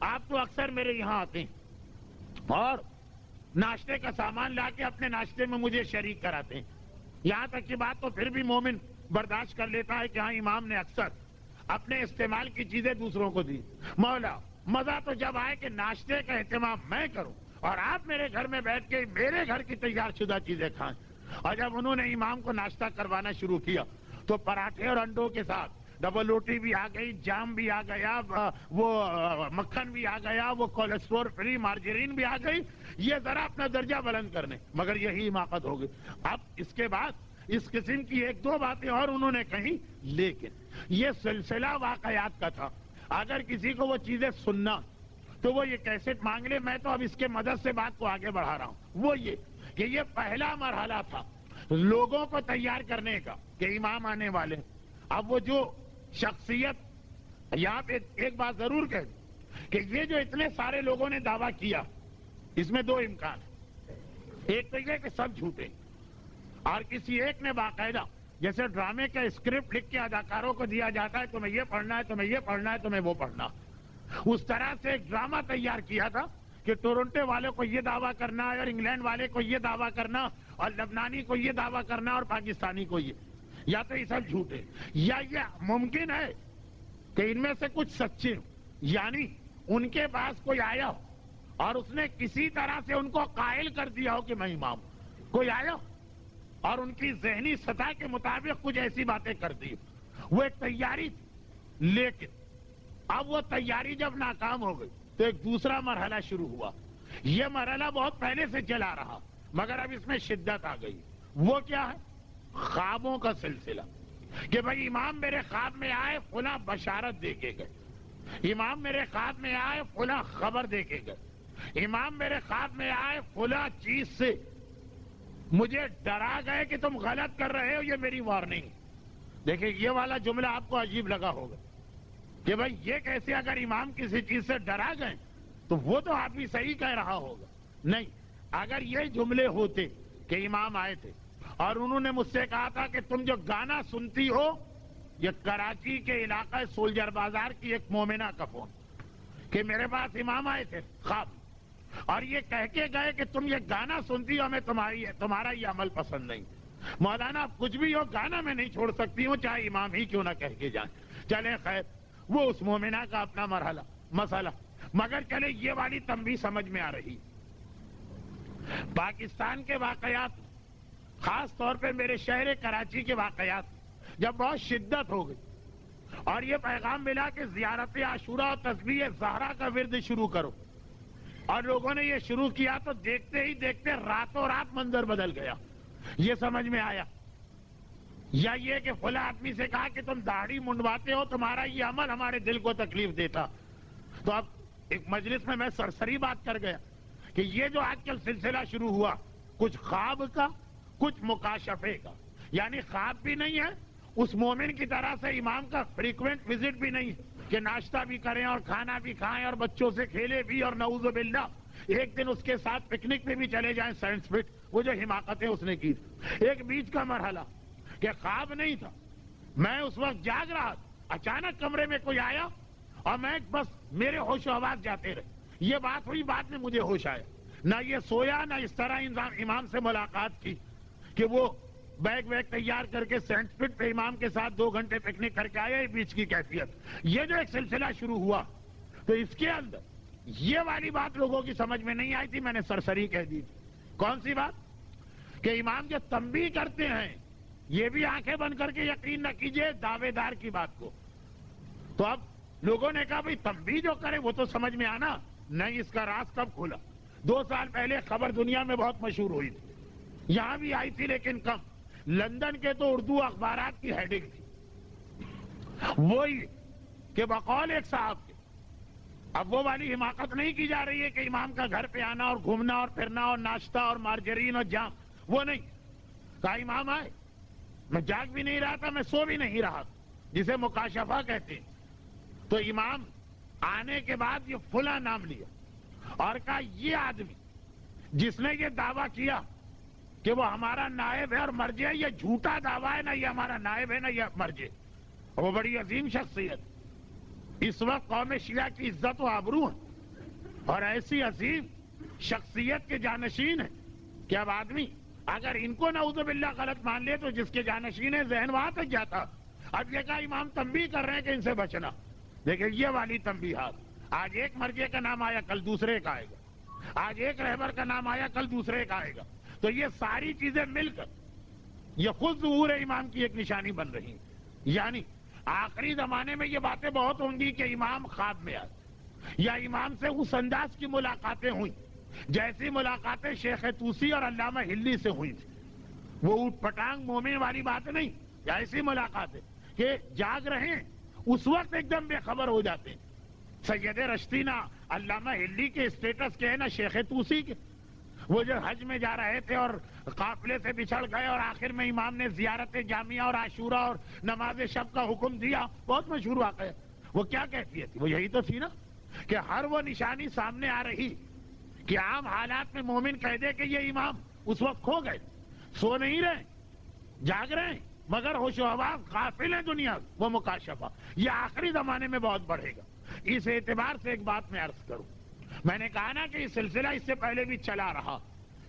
آپ تو اکثر میرے یہاں آتے ہیں اور ناشتے کا سامان لا کے اپنے ناشتے میں مجھے شریک کراتے ہیں، یہاں تک کی بات تو پھر بھی مومن برداشت کر لیتا ہے کہ ہاں امام نے اکثر اپنے استعمال کی چیزیں دوسروں کو دی۔ مولا مزہ تو جب آئے کہ ناشتے کا اہتمام میں کروں اور آپ میرے گھر میں بیٹھ کے میرے گھر کی تیار شدہ چیزیں کھائیں۔ اور جب انہوں نے امام کو ناشتہ کروانا شروع کیا تو پراٹھے اور انڈوں کے ساتھ ڈبل روٹی بھی آ گئی، جام بھی آ گیا، وہ مکھن بھی آ گیا، وہ کولیسٹرول فری مارجرین بھی آ گئی، یہ ذرا اپنا درجہ بلند کرنے، مگر یہی حماقت ہو گئی۔ اب اس کے بعد اس قسم کی 1 2 باتیں اور انہوں نے کہیں، لیکن یہ سلسلہ واقعات کا تھا۔ اگر کسی کو وہ چیزیں سننا تو وہ یہ کیسٹ مانگ لے، میں تو اب اس کے مدد سے بات کو آگے بڑھا رہا ہوں۔ وہ یہ کہ یہ پہلا مرحلہ تھا لوگوں کو تیار کرنے کا کہ امام آنے والے۔ اب وہ جو شخصیت، یہاں پہ ایک بات ضرور کہہ دوں کہ یہ جو اتنے سارے لوگوں نے دعویٰ کیا، اس میں 2 امکان ہیں۔ ایک تو یہ کہ سب جھوٹے اور کسی ایک نے باقاعدہ جیسے ڈرامے کا اسکرپٹ لکھ کے اداکاروں کو دیا جاتا ہے تمہیں یہ پڑھنا ہے، تمہیں یہ پڑھنا ہے، تمہیں وہ پڑھنا، اس طرح سے ایک ڈرامہ تیار کیا تھا کہ ٹورنٹو والے کو یہ دعویٰ کرنا ہے اور انگلینڈ والے کو یہ دعویٰ کرنا اور لبنانی کو یہ دعویٰ کرنا اور پاکستانی کو یہ۔ یا تو یہ سب جھوٹے، یا یہ ممکن ہے کہ ان میں سے کچھ سچے ہوں، یعنی ان کے پاس کوئی آیا ہو اور اس نے کسی طرح سے ان کو قائل کر دیا ہو کہ میں امام ہوں۔ کوئی آیا اور ان کی ذہنی سطح کے مطابق کچھ ایسی باتیں کر دی، وہ ایک تیاری تھی، لیکن اب وہ تیاری جب ناکام ہو گئی تو ایک دوسرا مرحلہ شروع ہوا. یہ مرحلہ بہت پہلے سے چلا رہا مگر اب اس میں شدت آ گئی. وہ کیا ہے؟ خوابوں کا سلسلہ. کہ بھئی امام میرے خواب میں آئے فلاں بشارت دے کے گئے، امام میرے خواب میں آئے فلاں خبر دے کے گئے، امام میرے خواب میں آئے فلاں چیز سے مجھے ڈرا گئے کہ تم غلط کر رہے ہو، یہ میری وارننگ. دیکھیں یہ والا جملہ آپ کو عجیب لگا ہوگا کہ بھئی یہ کیسے، اگر امام کسی چیز سے ڈرا گئے تو وہ تو آپ بھی صحیح کہہ رہا ہوگا. نہیں، اگر یہ جملے ہوتے کہ امام آئے تھے اور انہوں نے مجھ سے کہا تھا کہ تم جو گانا سنتی ہو یہ کراچی کے علاقہ سولجر بازار کی ایک مومنہ کا فون، کہ میرے پاس امام آئے تھے خواب اور یہ کہہ کے گئے کہ تم یہ گانا سنتی ہو، ہمیں تمہارا یہ عمل پسند نہیں. مولانا کچھ بھی ہو گانا میں نہیں چھوڑ سکتی ہوں چاہے امام ہی کیوں نہ کہہ کے جائیں. چلے خیر، وہ اس مومنہ کا اپنا مسئلہ. مگر چلے یہ والی تنبیہ سمجھ میں آ رہی. پاکستان کے واقعات، خاص طور پہ میرے شہر کراچی کے واقعات جب بہت شدت ہو گئی اور یہ پیغام ملا کہ زیارت عاشورہ اور تسبیح زہرا کا ورد شروع کرو اور لوگوں نے یہ شروع کیا تو دیکھتے ہی دیکھتے راتوں رات منظر بدل گیا. یہ سمجھ میں آیا یا یہ کہ فلاں آدمی سے کہا کہ تم داڑھی منڈواتے ہو، تمہارا یہ عمل ہمارے دل کو تکلیف دیتا. تو اب ایک مجلس میں سرسری بات کر گیا کہ یہ جو آج کل سلسلہ شروع ہوا کچھ خواب کا کچھ مکاشفے کا، یعنی خواب بھی نہیں ہے، اس مومن کی طرح سے امام کا فریکوینٹ وزٹ بھی نہیں کہ ناشتہ بھی کریں اور کھانا بھی کھائیں اور بچوں سے کھیلے بھی اور نعوذ باللہ ایک دن اس کے ساتھ پکنک پہ بھی چلے جائیں سائنس فٹ، وہ جو حماقتیں اس نے کی. ایک بیچ کا مرحلہ کہ خواب نہیں تھا، میں اس وقت جاگ رہا تھا، اچانک کمرے میں کوئی آیا اور میں بس میرے ہوش و حواس جاتے رہے. یہ بات ہوئی، بعد میں مجھے ہوش آیا. نہ یہ سویا نہ اس طرح امام سے ملاقات کی کہ وہ بیگ تیار کر کے سینٹ فٹ پہ امام کے ساتھ 2 گھنٹے پکنک کر کے آئے. بیچ کی کیفیت. یہ جو ایک سلسلہ شروع ہوا تو اس کے اندر یہ والی بات لوگوں کی سمجھ میں نہیں آئی تھی، میں نے سرسری کہہ دی تھی. کون سی بات؟ کہ امام جو تنبیہ کرتے ہیں یہ بھی آنکھیں بند کر کے یقین نہ کیجئے دعوے دار کی بات کو. تو اب لوگوں نے کہا بھئی تنبیہ جو کرے وہ تو سمجھ میں آنا نہیں. اس کا راز کب کھلا؟ 2 سال پہلے خبر دنیا میں بہت مشہور ہوئی تھی، یہاں بھی آئی تھی لیکن کم. لندن کے تو اردو اخبارات کی ہیڈنگ تھی وہی کہ بقول ایک صاحب کے اب وہ والی حماقت نہیں کی جا رہی ہے کہ امام کا گھر پہ آنا اور گھومنا اور پھرنا اور ناشتہ اور مارجرین اور جام، وہ نہیں. کہا امام آئے، میں جاگ بھی نہیں رہا تھا، میں سو بھی نہیں رہا تھا، جسے مکاشفہ کہتے ہیں. تو امام آنے کے بعد یہ فلاں نام لیا اور کہا یہ آدمی جس نے یہ دعویٰ کیا کہ وہ ہمارا نائب ہے اور مرجع ہے، یہ جھوٹا دعویٰ ہے، نہ یہ ہمارا نائب ہے نہ یہ مرجع. وہ بڑی عظیم شخصیت، اس وقت قوم شیعہ کی عزت و آبرو ہے اور ایسی عظیم شخصیت کے جانشین ہیں کہ اب آدمی اگر ان کو نعوذ باللہ غلط مان لے تو جس کے جانشین ہے ذہن وہاں تک جاتا. اب یہ کہا امام تنبیہ کر رہے ہیں کہ ان سے بچنا. دیکھیں یہ والی تنبیہات، آج ایک مرجع کا نام آیا کل دوسرے کا آئے گا، آج ایک رہبر کا نام آیا کل دوسرے کا آئے گا. تو یہ ساری چیزیں مل کر یہ خود ظہور امام کی ایک نشانی بن رہی ہیں. یعنی آخری زمانے میں یہ باتیں بہت ہوں گی کہ امام خواب میں آئے یا امام سے اس انداز کی ملاقاتیں ہوئیں جیسی ملاقاتیں شیخ طوسی اور علامہ ہلی سے ہوئی تھی. وہ اوٹ پٹانگ مومن والی بات نہیں، ایسی ملاقاتیں کہ جاگ رہے ہیں اس وقت ایک دم بے خبر ہو جاتے ہیں. سید رشتی نہ علامہ ہلی کے اسٹیٹس کے ہیں نہ شیخ طوسی کے. وہ جو حج میں جا رہے تھے اور قافلے سے بچھڑ گئے اور آخر میں امام نے زیارت جامعہ اور عاشورہ اور نماز شب کا حکم دیا، بہت مشہور واقعہ ہے. وہ کیا کیفیت تھی؟ وہ یہی تو تھی نا کہ ہر وہ نشانی سامنے آ رہی کہ عام حالات میں مومن کہہ دے کہ یہ امام اس وقت کھو گئے، سو نہیں رہے، جاگ رہے ہیں مگر ہوش و حواس غافل ہے دنیا. وہ مکاشفہ یہ آخری زمانے میں بہت بڑھے گا. اس اعتبار سے ایک بات میں عرض کروں، میں نے کہا نا کہ یہ سلسلہ اس سے پہلے بھی چلا رہا،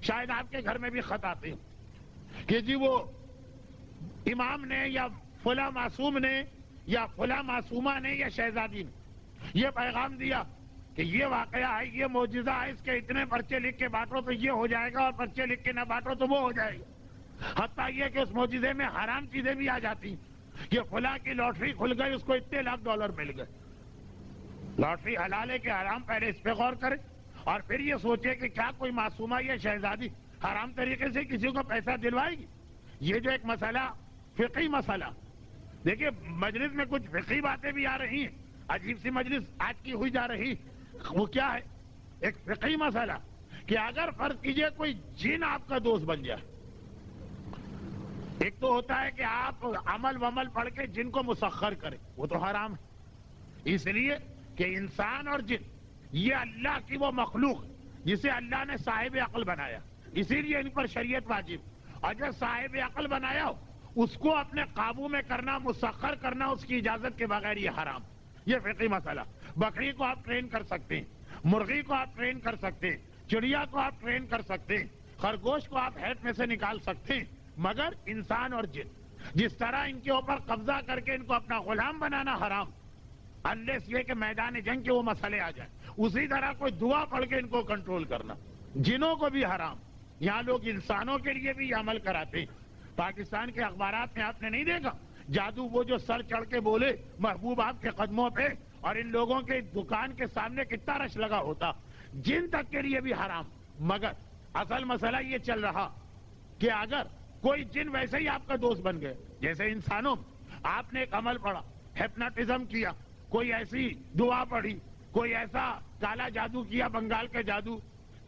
شاید آپ کے گھر میں بھی خط آتے ہیں کہ جی وہ امام نے یا فلاں معصوم نے یا فلاں معصومہ نے یا شہزادی نے یہ پیغام دیا کہ یہ واقعہ ہے، یہ معجزہ ہے، اس کے اتنے پرچے لکھ کے بانٹو تو یہ ہو جائے گا اور پرچے لکھ کے نہ بانٹو تو وہ ہو جائے گا. حتیٰ یہ کہ اس معجزے میں حرام چیزیں بھی آ جاتی کہ فلاں کی لاٹری کھل گئی، اس کو اتنے $1,00,000 مل گئے. لاٹری حلال ہے کہ حرام، پہلے اس پہ غور کرے اور پھر یہ سوچے کہ کیا کوئی معصومہ یا شہزادی حرام طریقے سے کسی کو پیسہ دلوائے گی؟ یہ جو ایک مسئلہ، فقہی مسئلہ، دیکھیے مجلس میں کچھ فقہی باتیں بھی آ رہی ہیں، عجیب سی مجلس آج کی ہوئی جا رہی، وہ کیا ہے؟ ایک فقہی مسئلہ کہ اگر فرض کیجئے کوئی جن آپ کا دوست بن جائے، ایک تو ہوتا ہے کہ آپ عمل ومل پڑھ کے جن کو مسخر کریں، وہ تو حرام ہے، اس لیے کہ انسان اور جن یہ اللہ کی وہ مخلوق جسے اللہ نے صاحب عقل بنایا، اسی لیے ان پر شریعت واجب، اور جب صاحب عقل بنایا ہو اس کو اپنے قابو میں کرنا، مسخر کرنا اس کی اجازت کے بغیر یہ حرام، یہ فقہی مسئلہ۔ بکری کو آپ ٹرین کر سکتے ہیں، مرغی کو آپ ٹرین کر سکتے ہیں، چڑیا کو آپ ٹرین کر سکتے ہیں، خرگوش کو آپ ہیٹ میں سے نکال سکتے ہیں، مگر انسان اور جن جس طرح ان کے اوپر قبضہ کر کے ان کو اپنا غلام بنانا حرام، انلیس یہ کہ میدان جنگ کے وہ مسئلے آ جائیں، اسی طرح کوئی دعا پڑھ کے ان کو کنٹرول کرنا، جنوں کو بھی حرام۔ یہاں لوگ انسانوں کے لیے بھی یہ عمل کراتے ہیں۔ پاکستان کے اخبارات میں آپ نے نہیں دیکھا جادو، وہ جو سر چڑھ کے بولے محبوب آپ کے قدموں پہ، اور ان لوگوں کے دکان کے سامنے کتنا رش لگا ہوتا، جن تک کے لیے بھی حرام۔ مگر اصل مسئلہ یہ چل رہا کہ اگر کوئی جن ویسے ہی آپ کا دوست بن گئے، جیسے انسانوں آپ نے ایک عمل پڑھا، ہپناٹزم کیا، کوئی ایسی دعا پڑھی، کوئی ایسا کالا جادو کیا، بنگال کا جادو،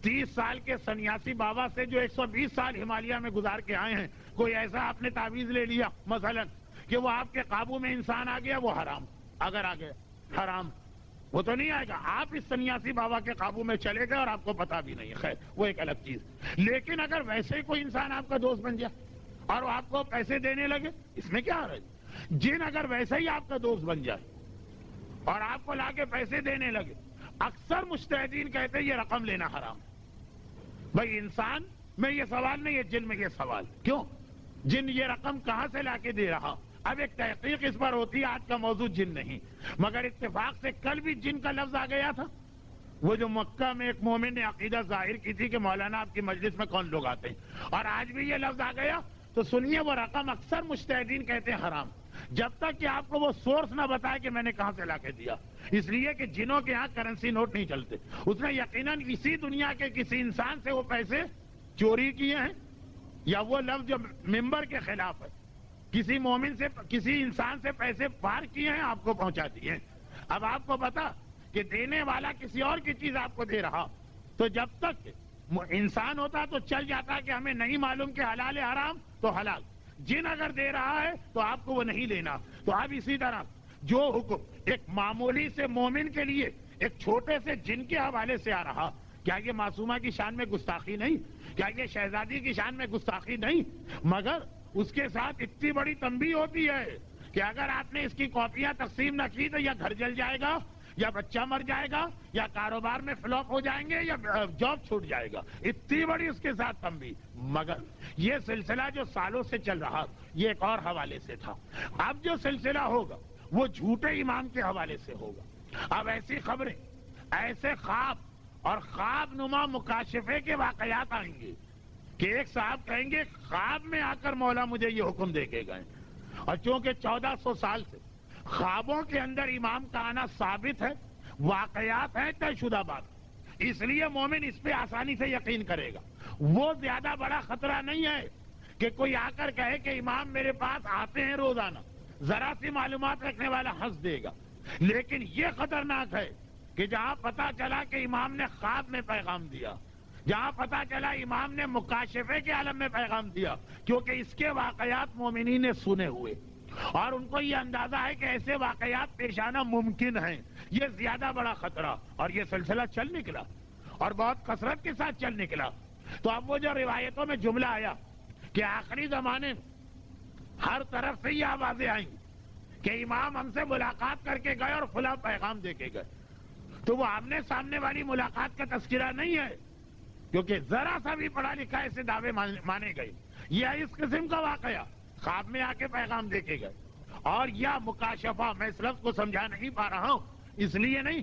30 سال کے سنیاسی بابا سے جو 120 سال ہمالیہ میں گزار کے آئے ہیں، کوئی ایسا آپ نے تعویذ لے لیا مثلا کہ وہ آپ کے قابو میں انسان آ گیا، وہ حرام۔ اگر آ گیا حرام، وہ تو نہیں آئے گا، آپ اس سنیاسی بابا کے قابو میں چلے گئے اور آپ کو پتا بھی نہیں ہے، خیر وہ ایک الگ چیز۔ لیکن اگر ویسے ہی کوئی انسان آپ کا دوست بن جائے اور وہ آپ کو پیسے دینے لگے، اس میں کیا ہے؟ جن اگر ویسے ہی آپ کا دوست بن جائے اور آپ کو لا کے پیسے دینے لگے، اکثر مجتہدین کہتے ہیں یہ رقم لینا حرام ہے۔ بھائی انسان میں یہ سوال نہیں ہے، جن میں یہ سوال، کیوں جن یہ رقم کہاں سے لا کے دے رہا؟ اب ایک تحقیق اس پر ہوتی ہے، آج کا موضوع جن نہیں، مگر اتفاق سے کل بھی جن کا لفظ آ گیا تھا۔ وہ جو مکہ میں ایک مومن نے عقیدہ ظاہر کی تھی کہ مولانا آپ کی مجلس میں کون لوگ آتے ہیں، اور آج بھی یہ لفظ آ گیا، تو سنیے وہ رقم اکثر مجتہدین کہتے ہیں حرام، جب تک کہ آپ کو وہ سورس نہ بتائے کہ میں نے کہاں سے لا کے دیا۔ اس لیے کہ جنوں کے ہاں کرنسی نوٹ نہیں چلتے، اس نے یقیناً اسی دنیا کے کسی انسان سے وہ پیسے چوری کیے ہیں، یا وہ لفظ جو ممبر کے خلاف ہے، کسی مومن سے، کسی انسان سے پیسے پار کیے ہیں، آپ کو پہنچا دیے ہیں۔ اب آپ کو پتا کہ دینے والا کسی اور کی چیز آپ کو دے رہا، تو جب تک انسان ہوتا تو چل جاتا کہ ہمیں نہیں معلوم کہ حلال ہے حرام تو حلال، جن اگر دے رہا ہے تو آپ کو وہ نہیں لینا۔ تو اب اسی طرح جو حکم ایک معمولی سے مومن کے لیے ایک چھوٹے سے جن کے حوالے سے آ رہا، کیا یہ معصومہ کی شان میں گستاخی نہیں؟ کیا یہ شہزادی کی شان میں گستاخی نہیں؟ مگر اس کے ساتھ اتنی بڑی تنبیہ ہوتی ہے کہ اگر آپ نے اس کی کاپیاں تقسیم نہ کی تو یا گھر جل جائے گا، یا بچہ مر جائے گا، یا کاروبار میں فلاپ ہو جائیں گے، یا جاب چھوٹ جائے گا، اتنی بڑی اس کے ساتھ تنبیہ۔ مگر یہ سلسلہ جو سالوں سے چل رہا، یہ ایک اور حوالے سے تھا، اب جو سلسلہ ہوگا وہ جھوٹے امام کے حوالے سے ہوگا۔ اب ایسی خبریں، ایسے خواب اور خواب نما مکاشفے کے واقعات آئیں گے کہ ایک صاحب کہیں گے خواب میں آ کر مولا مجھے یہ حکم دے کے گئے، اور چونکہ 1400 سال سے خوابوں کے اندر امام کا آنا ثابت ہے، واقعات ہیں، طے شدہ بات، اس لیے مومن اس پہ آسانی سے یقین کرے گا۔ وہ زیادہ بڑا خطرہ نہیں ہے کہ کوئی آ کر کہے کہ امام میرے پاس آتے ہیں روزانہ، ذرا سی معلومات رکھنے والا ہنس دے گا۔ لیکن یہ خطرناک ہے کہ جہاں پتا چلا کہ امام نے خواب میں پیغام دیا، جہاں پتا چلا امام نے مکاشفے کے عالم میں پیغام دیا، کیونکہ اس کے واقعات مومنین نے سنے ہوئے، اور ان کو یہ اندازہ ہے کہ ایسے واقعات پیش آنا ممکن ہیں، یہ زیادہ بڑا خطرہ، اور یہ سلسلہ چل نکلا اور بہت کثرت کے ساتھ چل نکلا۔ تو اب وہ جو روایتوں میں جملہ آیا کہ آخری زمانے میں ہر طرف سے یہ آوازیں آئیں کہ امام ہم سے ملاقات کر کے گئے اور فلاں پیغام دے کے گئے، تو وہ آمنے سامنے والی ملاقات کا تذکرہ نہیں ہے، کیونکہ ذرا سا بھی پڑھا لکھا ایسے دعوے مانے گئے، یا اس قسم کا واقعہ خواب میں آ کے پیغام دے کے گئے، اور یا مکاشفہ، میں اس لفظ کو سمجھا نہیں پا رہا ہوں، اس لیے نہیں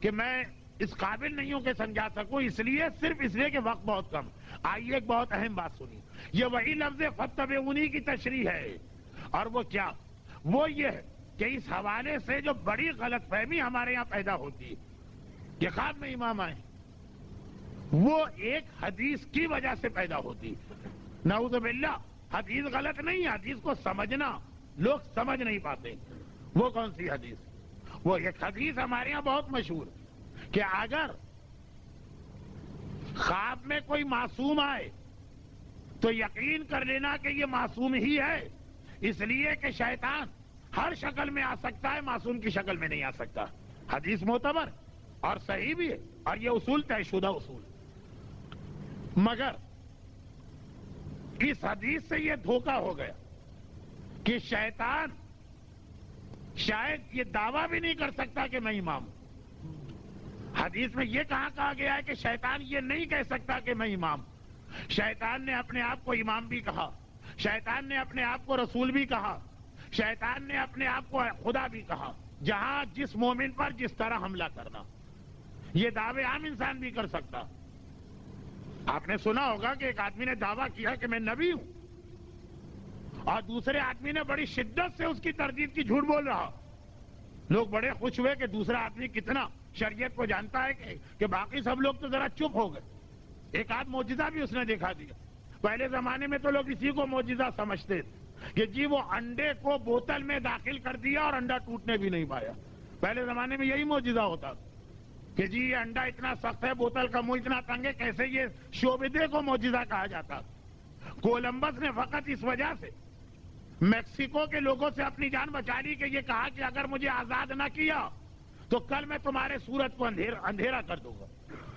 کہ میں اس قابل نہیں ہوں کہ سمجھا سکوں، اس لیے صرف اس لیے کہ وقت بہت کم۔ آئیے ایک بہت اہم بات سنیے، یہ وہی لفظ فاتبعونی کی تشریح ہے، اور وہ کیا؟ وہ یہ ہے کہ اس حوالے سے جو بڑی غلط فہمی ہمارے یہاں پیدا ہوتی ہے کہ خواب میں امام آئے، وہ ایک حدیث کی وجہ سے پیدا ہوتی ہے۔ نعوذ باللہ، حدیث غلط نہیں، حدیث کو سمجھنا لوگ سمجھ نہیں پاتے۔ وہ کون سی حدیث؟ وہ ایک حدیث ہمارے یہاں بہت مشہور کہ اگر خواب میں کوئی معصوم آئے تو یقین کر لینا کہ یہ معصوم ہی ہے، اس لیے کہ شیطان ہر شکل میں آ سکتا ہے، معصوم کی شکل میں نہیں آ سکتا۔ حدیث معتبر اور صحیح بھی ہے، اور یہ اصول طے شدہ اصول۔ مگر اس حدیث سے یہ دھوکہ ہو گیا کہ شیطان شاید یہ دعویٰ بھی نہیں کر سکتا کہ میں امام ہوں۔ حدیث میں یہ کہا گیا ہے کہ شیطان یہ نہیں کہہ سکتا کہ میں امام ہوں۔ شیطان نے اپنے آپ کو امام بھی کہا، شیطان نے اپنے آپ کو رسول بھی کہا، شیطان نے اپنے آپ کو خدا بھی کہا۔ جہاں جس مومن پر جس طرح حملہ کرنا، یہ دعوے عام انسان بھی کر سکتا۔ آپ نے سنا ہوگا کہ ایک آدمی نے دعویٰ کیا کہ میں نبی ہوں، اور دوسرے آدمی نے بڑی شدت سے اس کی تردید کی، جھوٹ بول رہا۔ لوگ بڑے خوش ہوئے کہ دوسرا آدمی کتنا شریعت کو جانتا ہے کہ باقی سب لوگ تو ذرا چپ ہو گئے۔ ایک آدھ معجزہ بھی اس نے دکھا دیا۔ پہلے زمانے میں تو لوگ اسی کو معجزہ سمجھتے تھے کہ جی وہ انڈے کو بوتل میں داخل کر دیا اور انڈا ٹوٹنے بھی نہیں پایا۔ پہلے زمانے میں یہی معجزہ ہوتا کہ جی یہ انڈا اتنا سخت ہے، بوتل کا منہ اتنا تنگ ہے، کیسے یہ شعبدے کو معجزہ کہا جاتا۔ کولمبس نے فقط اس وجہ سے میکسیکو کے لوگوں سے اپنی جان بچا لی کہ یہ کہا کہ اگر مجھے آزاد نہ کیا تو کل میں تمہارے سورج کو اندھیرا کر دوں گا۔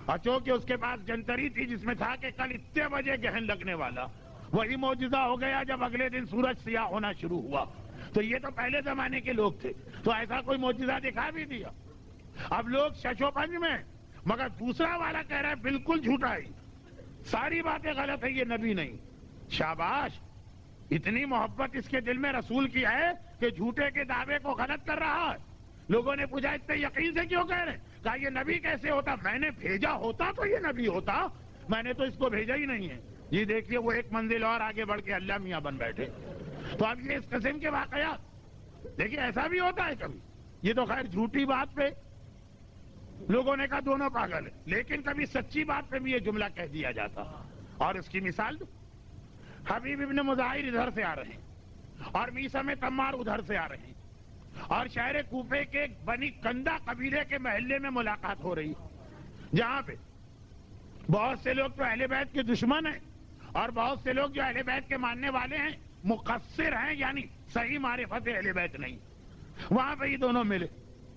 اور چونکہ اس کے پاس جنتری تھی جس میں تھا کہ کل اتنے بجے گہن لگنے والا، وہی معجزہ ہو گیا جب اگلے دن سورج سیاہ ہونا شروع ہوا۔ تو یہ تو پہلے زمانے کے لوگ تھے، تو ایسا کوئی معجزہ دکھا بھی دیا۔ اب لوگ ششو پنج میں، مگر دوسرا والا کہہ رہا ہے بالکل جھوٹا ہی، ساری باتیں غلط ہے، یہ نبی نہیں۔ شاباش، اتنی محبت اس کے دل میں رسول کی ہے کہ جھوٹے کے دعوے کو غلط کر رہا ہے۔ لوگوں نے پوچھا اتنے یقین سے کیوں کہہ رہے؟ کہا یہ نبی کیسے ہوتا؟ میں نے بھیجا ہوتا تو یہ نبی ہوتا، میں نے تو اس کو بھیجا ہی نہیں ہے۔ یہ دیکھیے وہ ایک منزل اور آگے بڑھ کے اللہ میاں بن بیٹھے۔ تو اب یہ اس قسم کے واقعات دیکھیے، ایسا بھی ہوتا ہے کبھی۔ یہ تو خیر جھوٹی بات پہ لوگوں نے کہا دونوں پاگل ہیں، لیکن کبھی سچی بات پہ بھی یہ جملہ کہہ دیا جاتا۔ اور اس کی مثال دو، حبیب ابن مظاہر ادھر سے آ رہے ہیں اور میثم تمار ادھر سے آ رہے ہیں، اور شہر کوفے کے بنی کندہ قبیلے کے محلے میں ملاقات ہو رہی ہے، جہاں پہ بہت سے لوگ تو اہل بیت کے دشمن ہیں اور بہت سے لوگ جو اہل بیت کے ماننے والے ہیں مقصر ہیں، یعنی صحیح معرفت اہل بیت نہیں۔ وہاں پہ یہ دونوں ملے،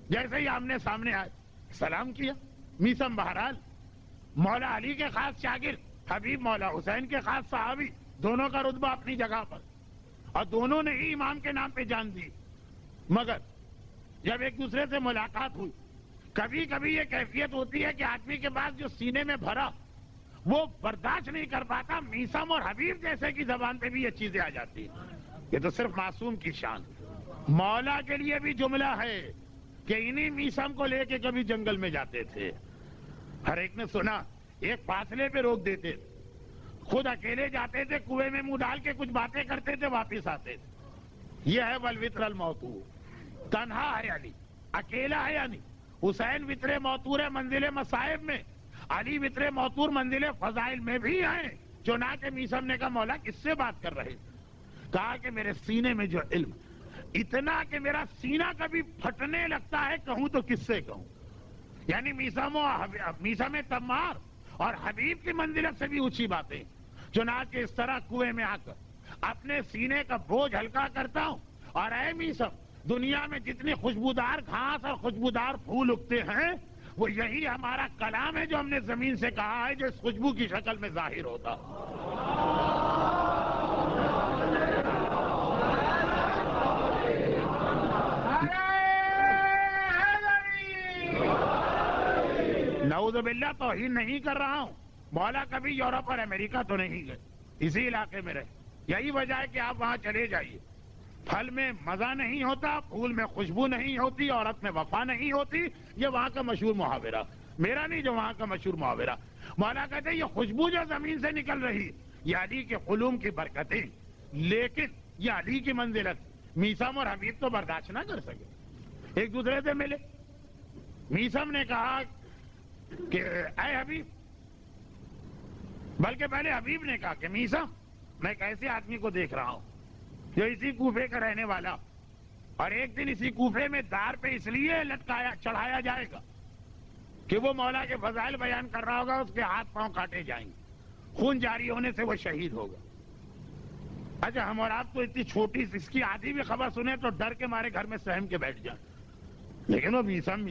جیسے ہی آمنے سامنے آئے سلام کیا۔ میثم بہرحال مولا علی کے خاص شاگرد، حبیب مولا حسین کے خاص صحابی، دونوں کا رتبہ اپنی جگہ پر، اور دونوں نے ہی امام کے نام پہ جان دی۔ مگر جب ایک دوسرے سے ملاقات ہوئی، کبھی کبھی یہ کیفیت ہوتی ہے کہ آدمی کے پاس جو سینے میں بھرا وہ برداشت نہیں کر پاتا، میثم اور حبیب جیسے کی زبان پہ بھی یہ چیزیں آ جاتی ہیں۔ یہ تو صرف معصوم کی شان۔ مولا کے لیے بھی جملہ ہے کہ انہی میثم کو لے کے کبھی جنگل میں جاتے تھے، ہر ایک نے سنا، ایک فاصلے پہ روک دیتے تھے، خود اکیلے جاتے تھے، کنویں میں منہ ڈال کے کچھ باتیں کرتے تھے، واپس آتے تھے۔ یہ ہے والوتر الموتور، تنہا ہے علی، اکیلا ہے علی۔ حسین وتر موتور ہے منزل مصائب میں، علی وتر موتور منزل فضائل میں بھی ہیں۔ چنانچہ میثم نے کہا مولا کس سے بات کر رہے؟ کہا کہ میرے سینے میں جو علم اتنا کہ میرا سینہ کبھی پھٹنے لگتا ہے، کہوں تو کس سے کہوں۔ یعنی میثم تمار اور حبیب کی منزلت سے بھی اونچی باتیں۔ چنانچہ اس طرح کنویں میں آ کر اپنے سینے کا بوجھ ہلکا کرتا ہوں، اور اے میثم، دنیا میں جتنی خوشبودار گھاس اور خوشبودار پھول اگتے ہیں وہ یہی ہمارا کلام ہے جو ہم نے زمین سے کہا ہے، جو اس خوشبو کی شکل میں ظاہر ہوتا۔ نعوذ باللہ توہین نہیں کر رہا ہوں، مولا کبھی یورپ اور امریکہ تو نہیں گئے، اسی علاقے میں رہے۔ یہی وجہ ہے کہ آپ وہاں چلے جائیے، پھل میں مزہ نہیں ہوتا، پھول میں خوشبو نہیں ہوتی، عورت میں وفا نہیں ہوتی، یہ وہاں کا مشہور محاورہ، میرا نہیں، جو وہاں کا مشہور محاورہ۔ مولا کہتے ہیں یہ خوشبو جو زمین سے نکل رہی، یہ علی کے علوم کی برکتیں، لیکن یہ علی کی منزلت، میثم اور حبیب تو برداشت نہ کر سکے، ایک دوسرے سے ملے. میثم نے کہا کہ اے حبیب، بلکہ پہلے حبیب نے کہا کہ میثم، میں ایک ایسے آدمی کو دیکھ رہا ہوں جو اسی کوفے کا رہنے والا، اور ایک دن اسی کوفے میں دار پہ اس لیے چڑھایا جائے گا کہ وہ مولا کے فضائل بیان کر رہا ہوگا، اس کے ہاتھ پاؤں کاٹے جائیں گے، خون جاری ہونے سے وہ شہید ہوگا. اچھا، ہم اور آپ تو اتنی چھوٹی اس کی آدھی بھی خبر سنیں تو ڈر کے مارے گھر میں سہم کے بیٹھ جائیں، لیکن وہ میثم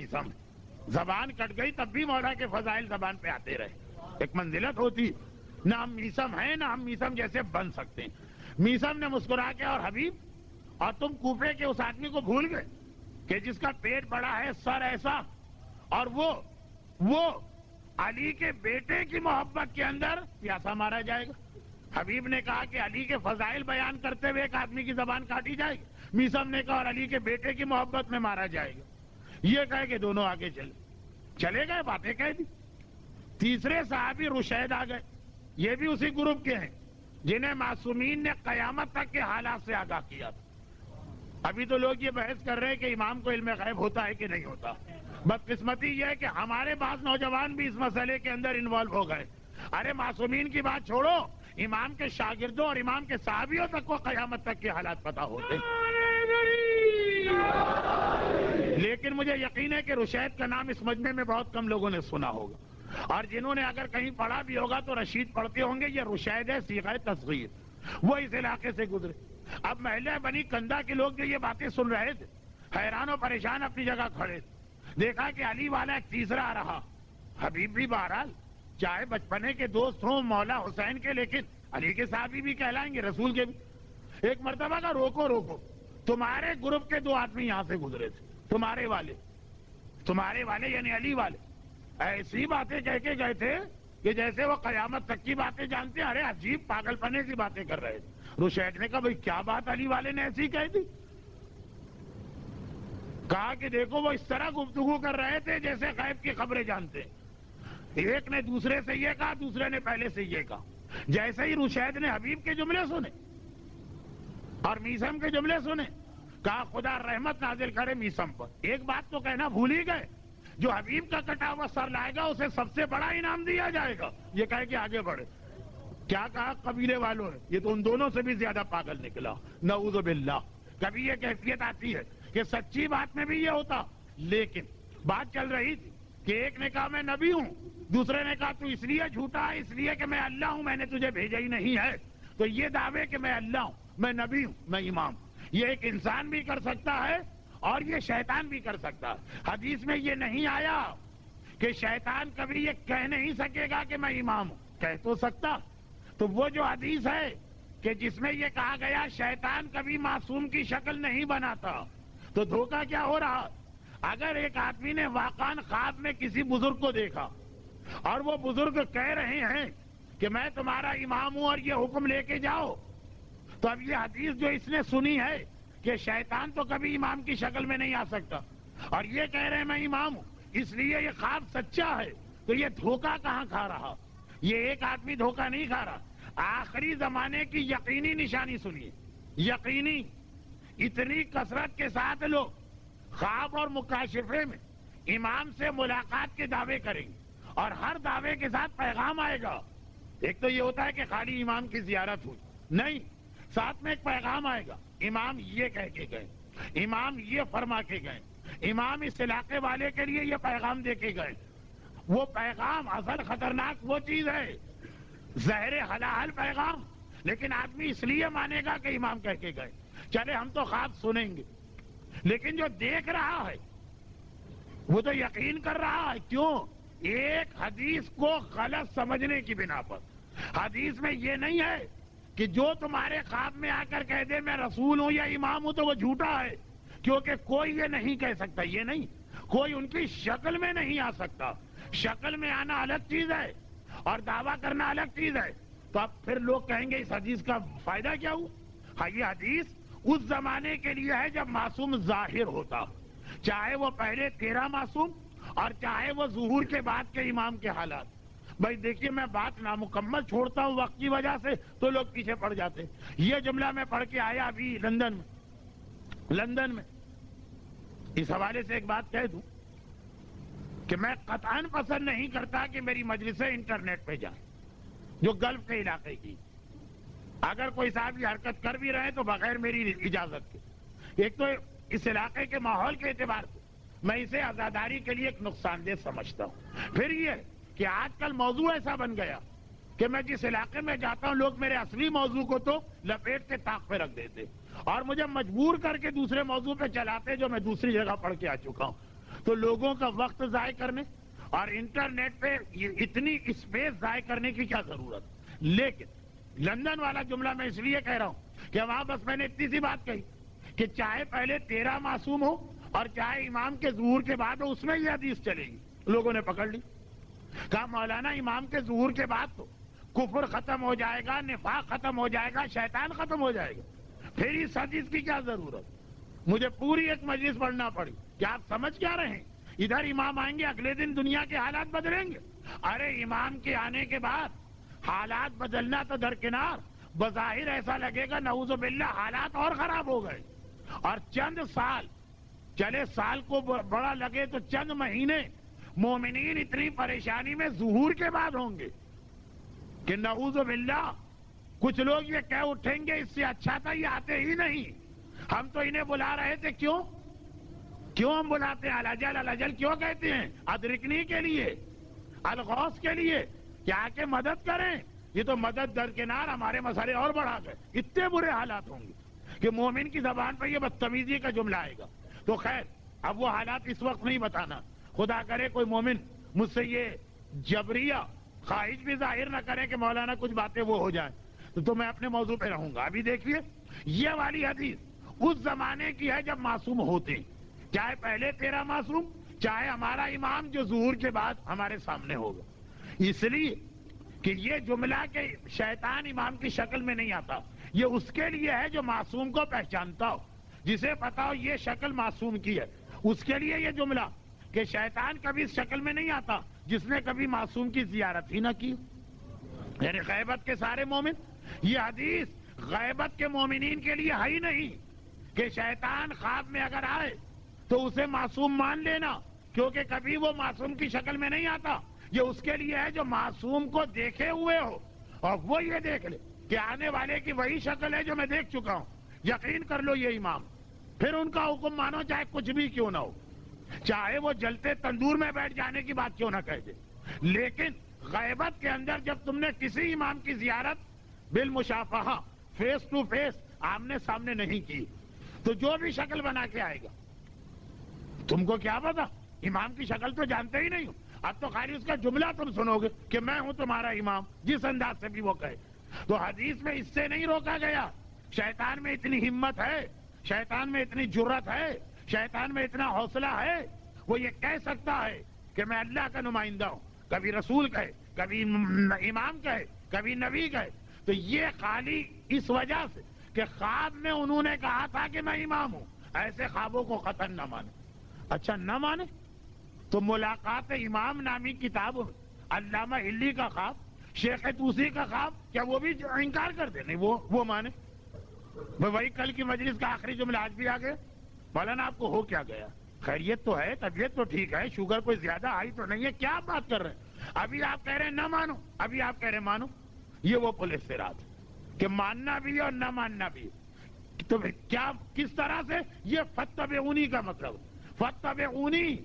زبان کٹ گئی تب بھی مولا کے فضائل زبان پہ آتے رہے. ایک منزلت ہوتی، نہ ہم میثم ہیں نہ ہم میثم جیسے بن سکتے ہیں. میثم نے مسکرا کے، اور حبیب، اور تم کوفے کے اس آدمی کو بھول گئے کہ جس کا پیٹ بڑا ہے، سر ایسا، اور وہ علی کے بیٹے کی محبت کے اندر پیاسا مارا جائے گا. حبیب نے کہا کہ علی کے فضائل بیان کرتے ہوئے ایک آدمی کی زبان کاٹی جائے گی. میثم نے کہا اور علی کے بیٹے کی محبت میں مارا جائے گا. یہ کہے کہ دونوں آگے چلے گئے، باتیں کہہ دی. تیسرے صحابی رشید آ گئے، یہ بھی اسی گروپ کے ہیں جنہیں معصومین نے قیامت تک کے حالات سے آگاہ کیا تھا. ابھی تو لوگ یہ بحث کر رہے ہیں کہ امام کو علم غیب ہوتا ہے کہ نہیں ہوتا. بدقسمتی یہ ہے کہ ہمارے بعض نوجوان بھی اس مسئلے کے اندر انوالو ہو گئے. ارے معصومین کی بات چھوڑو، امام کے شاگردوں اور امام کے صحابیوں تک کو قیامت تک کے حالات پتہ ہوتے. لیکن مجھے یقین ہے کہ رشید کا نام اس مجمع میں بہت کم لوگوں نے سنا ہوگا، اور جنہوں نے اگر کہیں پڑھا بھی ہوگا تو رشید پڑھتے ہوں گے. یہ رشید ہے صیغہ تصغیر، وہ اس علاقے سے گزرے. اب محلہ بنی کندہ کے لوگ جو یہ باتیں سن رہے تھے، حیران و پریشان اپنی جگہ کھڑے تھے. دیکھا کہ علی والا ایک تیسرا آ رہا. حبیب بھی بہرحال چاہے بچپنے کے دوست ہوں مولا حسین کے، لیکن علی کے صحابی بھی کہلائیں گے، رسول کے بھی. ایک مرتبہ کا روکو، تمہارے گروپ کے 2 آدمی یہاں سے گزرے تھے، تمہارے والے یعنی علی والے، ایسی باتیں کہہ کے گئے تھے کہ جیسے وہ قیامت تک کی باتیں جانتے ہیں. ارے عجیب پاگل پنے کی باتیں کر رہے تھے. رشید نے کہا بھئی کیا بات علی والے نے ایسی کہہ دی؟ کہا کہ دیکھو وہ اس طرح گفتگو کر رہے تھے جیسے غیب کی خبریں جانتے ہیں. ایک نے دوسرے سے یہ کہا، دوسرے نے پہلے سے یہ کہا. جیسے ہی رشید نے حبیب کے جملے سنے اور میثم کے جملے سنے، کہا خدا رحمت نازل کرے میثم پر. ایک بات تو کہنا بھول ہی گئے، جو حبیب کا کٹا ہوا سر لائے گا اسے سب سے بڑا انعام دیا جائے گا. یہ کہے کہ آگے بڑھے. کیا کہا قبیلے والوں نے؟ یہ تو ان دونوں سے بھی زیادہ پاگل نکلا، نعوذ باللہ. کبھی یہ کیفیت آتی ہے کہ سچی بات میں بھی یہ ہوتا. لیکن بات چل رہی تھی کہ ایک نے کہا میں نبی ہوں، دوسرے نے کہا تو اس لیے جھوٹا ہے، اس لیے کہ میں اللہ ہوں، میں نے تجھے بھیجا ہی نہیں ہے. تو یہ دعوے کہ میں اللہ ہوں، میں نبی ہوں، میں امام ہوں، یہ ایک انسان بھی کر سکتا ہے اور یہ شیطان بھی کر سکتا ہے. حدیث میں یہ نہیں آیا کہ شیطان کبھی یہ کہہ نہیں سکے گا کہ میں امام ہوں. کہہ تو سکتا. تو وہ جو حدیث ہے کہ جس میں یہ کہا گیا شیطان کبھی معصوم کی شکل نہیں بناتا، تو دھوکہ کیا ہو رہا؟ اگر ایک آدمی نے واقعاً خواب میں کسی بزرگ کو دیکھا اور وہ بزرگ کہہ رہے ہیں کہ میں تمہارا امام ہوں اور یہ حکم لے کے جاؤ، تو اب یہ حدیث جو اس نے سنی ہے کہ شیطان تو کبھی امام کی شکل میں نہیں آ سکتا، اور یہ کہہ رہے ہیں میں امام ہوں، اس لیے یہ خواب سچا ہے. تو یہ دھوکہ کہاں کھا رہا؟ یہ ایک آدمی دھوکہ نہیں کھا رہا. آخری زمانے کی یقینی نشانی سنیے، یقینی. اتنی کثرت کے ساتھ لوگ خواب اور مکاشفے میں امام سے ملاقات کے دعوے کریں گے، اور ہر دعوے کے ساتھ پیغام آئے گا. ایک تو یہ ہوتا ہے کہ خالی امام کی زیارت ہوئی، نہیں، ساتھ میں ایک پیغام آئے گا، امام یہ کہہ کے گئے، امام یہ فرما کے گئے، امام اس علاقے والے کے لیے یہ پیغام دے کے گئے. وہ پیغام اصل خطرناک وہ چیز ہے، زہر حلال پیغام. لیکن آدمی اس لیے مانے گا کہ امام کہہ کے گئے. چلے ہم تو خواب سنیں گے، لیکن جو دیکھ رہا ہے وہ تو یقین کر رہا ہے. کیوں؟ ایک حدیث کو غلط سمجھنے کی بنا پر. حدیث میں یہ نہیں ہے کہ جو تمہارے خواب میں آ کر کہہ دے میں رسول ہوں یا امام ہوں تو وہ جھوٹا ہے، کیونکہ کوئی یہ نہیں کہہ سکتا. یہ نہیں، کوئی ان کی شکل میں نہیں آ سکتا. شکل میں آنا الگ چیز ہے اور دعویٰ کرنا الگ چیز ہے. تو اب پھر لوگ کہیں گے اس حدیث کا فائدہ کیا ہوا؟ ہاں، یہ حدیث اس زمانے کے لیے ہے جب معصوم ظاہر ہوتا، چاہے وہ پہلے 13 معصوم اور چاہے وہ ظہور کے بعد کے امام کے حالات. بھائی دیکھیے، میں بات نامکمل چھوڑتا ہوں وقت کی وجہ سے، تو لوگ پیچھے پڑ جاتے. یہ جملہ میں پڑھ کے آیا ابھی لندن میں. لندن میں. اس حوالے سے ایک بات کہہ دوں کہ میں قطعاً پسند نہیں کرتا کہ میری مجلسیں انٹرنیٹ پہ جائیں جو گلف کے علاقے کی. اگر کوئی صاحب یہ حرکت کر بھی رہے تو بغیر میری اجازت کے. ایک تو اس علاقے کے ماحول کے اعتبار سے میں اسے عزاداری کے لیے ایک نقصان دہ سمجھتا ہوں. پھر یہ کہ آج کل موضوع ایسا بن گیا کہ میں جس علاقے میں جاتا ہوں لوگ میرے اصلی موضوع کو تو لپیٹ کے طاق پہ رکھ دیتے اور مجھے مجبور کر کے دوسرے موضوع پہ چلاتے جو میں دوسری جگہ پڑھ کے آ چکا ہوں. تو لوگوں کا وقت ضائع کرنے اور انٹرنیٹ پہ اتنی اسپیس ضائع کرنے کی کیا ضرورت. لیکن لندن والا جملہ میں اس لیے کہہ رہا ہوں کہ وہاں بس میں نے اتنی سی بات کہی کہ چاہے پہلے 13 معصوم ہو اور چاہے امام کے ظہور کے بعد ہو اس میں یہ حدیث چلے گی. لوگوں نے پکڑ لی. کہا مولانا امام کے ظہور کے بعد تو کفر ختم ہو جائے گا, نفاق ختم ہو جائے گا, شیطان ختم ہو جائے گا, پھر اس حدیث کی کیا ضرورت. مجھے پوری ایک مجلس پڑھنا پڑی. کیا آپ سمجھ کیا رہے ہیں؟ ادھر امام آئیں گے اگلے دن دنیا کے حالات بدلیں گے. ارے امام کے آنے کے بعد حالات بدلنا تو درکنار, بظاہر ایسا لگے گا نعوذ باللہ حالات اور خراب ہو گئے. اور چند سال چلے, سال کو بڑا لگے تو چند مہینے مومنین اتنی پریشانی میں ظہور کے بعد ہوں گے کہ نعوذ باللہ کچھ لوگ یہ کہہ اٹھیں گے اس سے اچھا تھا یہ آتے ہی نہیں. ہم تو انہیں بلا رہے تھے. کیوں ہم بلاتے ہیں؟ الاجل الاجل کیوں کہتے ہیں؟ ادرکنی کے لیے, الغوث کے لیے کہ آ کے مدد کریں. یہ تو مدد درکنار ہمارے مسئلے اور بڑھا گئے. اتنے برے حالات ہوں گے کہ مومن کی زبان پر یہ بدتمیزی کا جملہ آئے گا. تو خیر اب وہ حالات اس وقت نہیں بتانا. خدا کرے کوئی مومن مجھ سے یہ جبریہ خواہش بھی ظاہر نہ کرے کہ مولانا کچھ باتیں وہ ہو جائیں تو میں اپنے موضوع پہ رہوں گا. ابھی دیکھیے یہ والی حدیث اس زمانے کی ہے جب معصوم ہوتے ہیں, چاہے پہلے 13 معصوم چاہے ہمارا امام جو ظہور کے بعد ہمارے سامنے ہوگا. اس لیے کہ یہ جملہ کہ شیطان امام کی شکل میں نہیں آتا یہ اس کے لیے ہے جو معصوم کو پہچانتا ہو, جسے پتا ہو یہ شکل معصوم کی ہے. اس کے لیے یہ جملہ کہ شیطان کبھی اس شکل میں نہیں آتا جس نے کبھی معصوم کی زیارت ہی نہ کی, یعنی غیبت کے سارے مومن. یہ حدیث غیبت کے مومنین کے لیے ہے ہی نہیں کہ شیطان خواب میں اگر آئے تو اسے معصوم مان لینا کیونکہ کبھی وہ معصوم کی شکل میں نہیں آتا. یہ اس کے لیے ہے جو معصوم کو دیکھے ہوئے ہو اور وہ یہ دیکھ لے کہ آنے والے کی وہی شکل ہے جو میں دیکھ چکا ہوں, یقین کر لو یہ امام. پھر ان کا حکم مانو چاہے کچھ بھی کیوں نہ ہو, چاہے وہ جلتے تندور میں بیٹھ جانے کی بات کیوں نہ کہہ دے. لیکن غیبت کے اندر جب تم نے کسی امام کی زیارت بالمشافہہ فیس ٹو فیس آمنے سامنے نہیں کی تو جو بھی شکل بنا کے آئے گا تم کو کیا پتا, امام کی شکل تو جانتے ہی نہیں ہو. اب تو خالی اس کا جملہ تم سنو گے کہ میں ہوں تمہارا امام, جس انداز سے بھی وہ کہے. تو حدیث میں اس سے نہیں روکا گیا. شیطان میں اتنی ہمت ہے, شیطان میں اتنی جرت ہے, شیطان میں اتنا حوصلہ ہے, وہ یہ کہہ سکتا ہے کہ میں اللہ کا نمائندہ ہوں. کبھی رسول کہے, کبھی امام کہے, کبھی نبی کہے. تو یہ خالی اس وجہ سے کہ خواب میں انہوں نے کہا تھا کہ میں امام ہوں, ایسے خوابوں کو قطعاً نہ مانے. اچھا نہ مانے تو ملاقات امام نامی کتاب علامہ ہلی کا خواب, شیخ توسی کا خواب, کیا وہ بھی انکار کر دے؟ نہیں, وہ مانے. وہی کل کی مجلس کا آخری جملہ آج بھی آ گیا. مولانا آپ کو ہو کیا گیا؟ خیریت تو ہے, طبیعت تو ٹھیک ہے, شوگر کوئی زیادہ ہائی تو نہیں ہے, کیا آپ بات کر رہے ہیں؟ ابھی آپ کہہ رہے ہیں نہ مانو, ابھی آپ کہہ رہے ہیں مانو. یہ وہ پولیس سے رات کہ ماننا بھی اور نہ ماننا بھی. تو کیا کس طرح سے یہ فتبعونی کا مطلب فتبعونی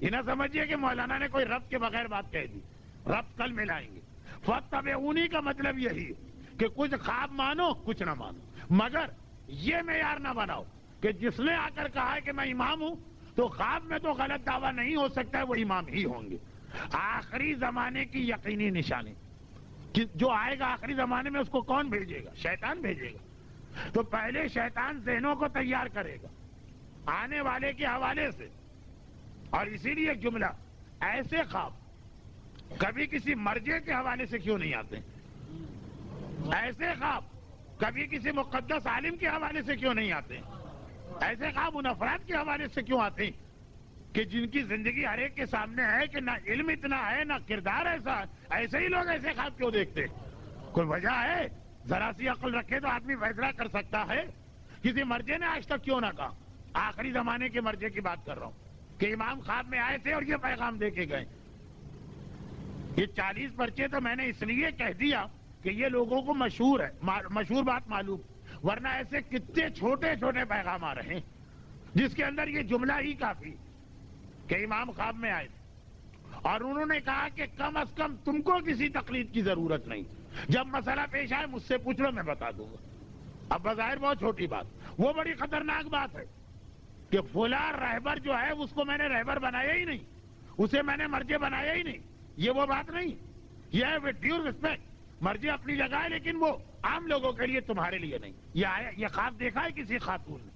یہ نہ سمجھیے کہ مولانا نے کوئی ربط کے بغیر بات کہہ دی, ربط کل ملائیں گے. فتبعونی کا مطلب یہی ہے کہ کچھ خواب مانو کچھ نہ مانو, مگر یہ معیار نہ بناؤ کہ جس نے آ کر کہا ہے کہ میں امام ہوں تو خواب میں تو غلط دعویٰ نہیں ہو سکتا ہے, وہ امام ہی ہوں گے. آخری زمانے کی یقینی نشانی کہ جو آئے گا آخری زمانے میں اس کو کون بھیجے گا؟ شیطان بھیجے گا. تو پہلے شیطان ذہنوں کو تیار کرے گا آنے والے کے حوالے سے. اور اسی لیے ایک جملہ, ایسے خواب کبھی کسی مرجے کے حوالے سے کیوں نہیں آتے؟ ایسے خواب کبھی کسی مقدس عالم کے حوالے سے کیوں نہیں آتے؟ ایسے خواب ان افراد کے حوالے سے کیوں آتے ہیں کہ جن کی زندگی ہر ایک کے سامنے ہے کہ نہ علم اتنا ہے نہ کردار ایسا ہے؟ ایسے ہی لوگ ایسے خواب کیوں دیکھتے؟ کوئی وجہ ہے؟ ذرا سی عقل رکھے تو آدمی فیصلہ کر سکتا ہے. کسی مرجے نے آج تک کیوں نہ کہا آخری زمانے کے مرجع کی بات کر رہا ہوں کہ امام خواب میں آئے تھے اور یہ پیغام دے کے گئے. یہ 40 پرچے تو میں نے اس لیے کہہ دیا کہ یہ لوگوں کو مشہور ہے، مشہور بات معلوم، ورنہ ایسے کتنے چھوٹے چھوٹے پیغام آ رہے ہیں جس کے اندر یہ جملہ ہی کافی کہ امام خواب میں آئے تھے اور انہوں نے کہا کہ کم از کم تم کو کسی تقلید کی ضرورت نہیں، جب مسئلہ پیش آئے مجھ سے پوچھ لو، میں بتا دوں گا. اب بظاہر بہت چھوٹی بات، وہ بڑی خطرناک بات ہے کہ فلاں رہبر جو ہے اس کو میں نے رہبر بنایا ہی نہیں، اسے میں نے مرجع بنایا ہی نہیں. یہ وہ بات نہیں، یہ ہے ود ڈیو ریسپیکٹ، مرجع اپنی جگہ ہے لیکن وہ عام لوگوں کے لیے، تمہارے لیے نہیں. یہ خواب دیکھا ہے کسی خاتون نے؟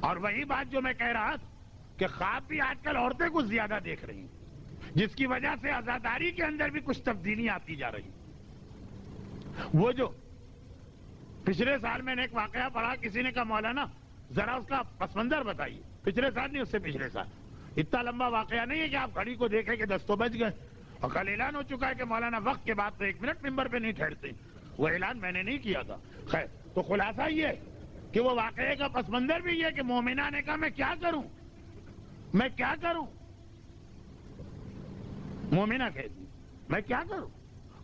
اور وہی بات جو میں کہہ رہا تھا کہ خواب بھی آج کل عورتیں کچھ زیادہ دیکھ رہی ہیں، جس کی وجہ سے عزاداری کے اندر بھی کچھ تبدیلی آتی جا رہی. وہ جو پچھلے سال میں نے ایک واقعہ پڑھا، کسی نے کہا مولانا ذرا اس کا پس منظر بتائیے. پچھلے سال نہیں، اس سے پچھلے سال. اتنا لمبا واقعہ نہیں ہے کہ آپ گھڑی کو دیکھیں کہ 10 تو بج گئے، اور کل اعلان ہو چکا ہے کہ مولانا وقت کے بعد تو 1 منٹ ممبر پہ نہیں ٹھہرتے. وہ اعلان میں نے نہیں کیا تھا. خیر، تو خلاصہ یہ ہے کہ وہ واقعے کا پس منظر بھی یہ کہ مومنہ نے کہا میں کیا کروں، میں کیا کروں. مومنہ کہتی میں کیا کروں.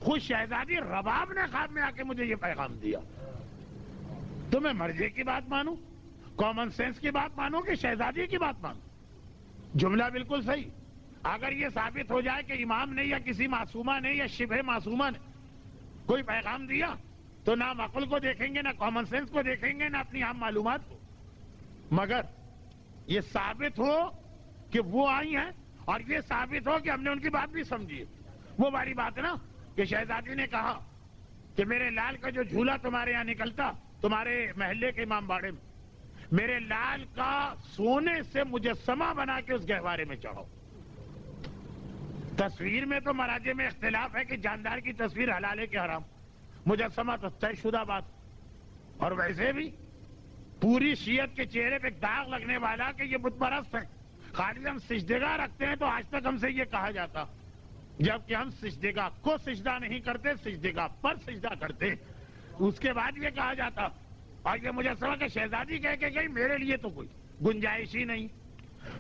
خود شہزادی رباب نے خواب میں آ کے مجھے یہ پیغام دیا. تو میں مرجع کی بات مانوں، کامن سینس کی بات مانوں کہ شہزادی کی بات مانوں؟ جملہ بالکل صحیح. اگر یہ ثابت ہو جائے کہ امام نے یا کسی معصومہ نے یا شبہ معصومہ نے کوئی پیغام دیا تو نہ ہم عقل کو دیکھیں گے، نہ کامن سینس کو دیکھیں گے، نہ اپنی عام معلومات کو. مگر یہ ثابت ہو کہ وہ آئی ہیں اور یہ ثابت ہو کہ ہم نے ان کی بات بھی سمجھی. وہ والی بات ہے نا کہ شہزادی نے کہا کہ میرے لال کا جو جھولا تمہارے یہاں نکلتا تمہارے محلے کے امام باڑے میں، میرے لال کا سونے سے مجسمہ بنا کے اس گہوارے میں چڑھاؤ. تصویر میں تو مراجع میں اختلاف ہے کہ جاندار کی تصویر حلال ہے کہ حرام، مجسمہ تو طے شدہ بات. اور ویسے بھی پوری شیعت کے چہرے پہ داغ لگنے والا کہ یہ بت پرست ہے. خالی ہم سجدگاہ رکھتے ہیں تو آج تک ہم سے یہ کہا جاتا، جبکہ ہم سجدگاہ کو سجدہ نہیں کرتے، سجدگاہ پر سجدہ کرتے. اس کے بعد یہ کہا جاتا، اور یہ مجسمہ کہ شہزادی کہہ کے گئی میرے لیے تو کوئی گنجائش ہی نہیں.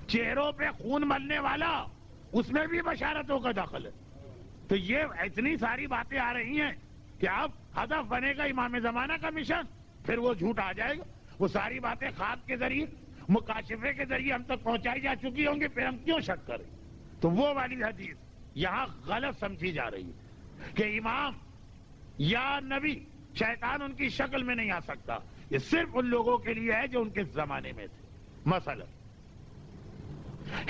چہروں پہ خون ملنے والا اس میں بھی بشارتوں کا دخل ہے. تو یہ اتنی ساری باتیں آ رہی ہیں کہ اب ہدف بنے گا امام زمانہ کا مشن، پھر وہ جھوٹ آ جائے گا. وہ ساری باتیں خواب کے ذریعے، مکاشفے کے ذریعے ہم تک پہنچائی جا چکی ہوں گی، پھر ہم کیوں شک کریں. تو وہ والی حدیث یہاں غلط سمجھی جا رہی ہے کہ امام یا نبی شیطان ان کی شکل میں نہیں آ سکتا. یہ صرف ان لوگوں کے لیے ہے جو ان کے زمانے میں تھے. مثلا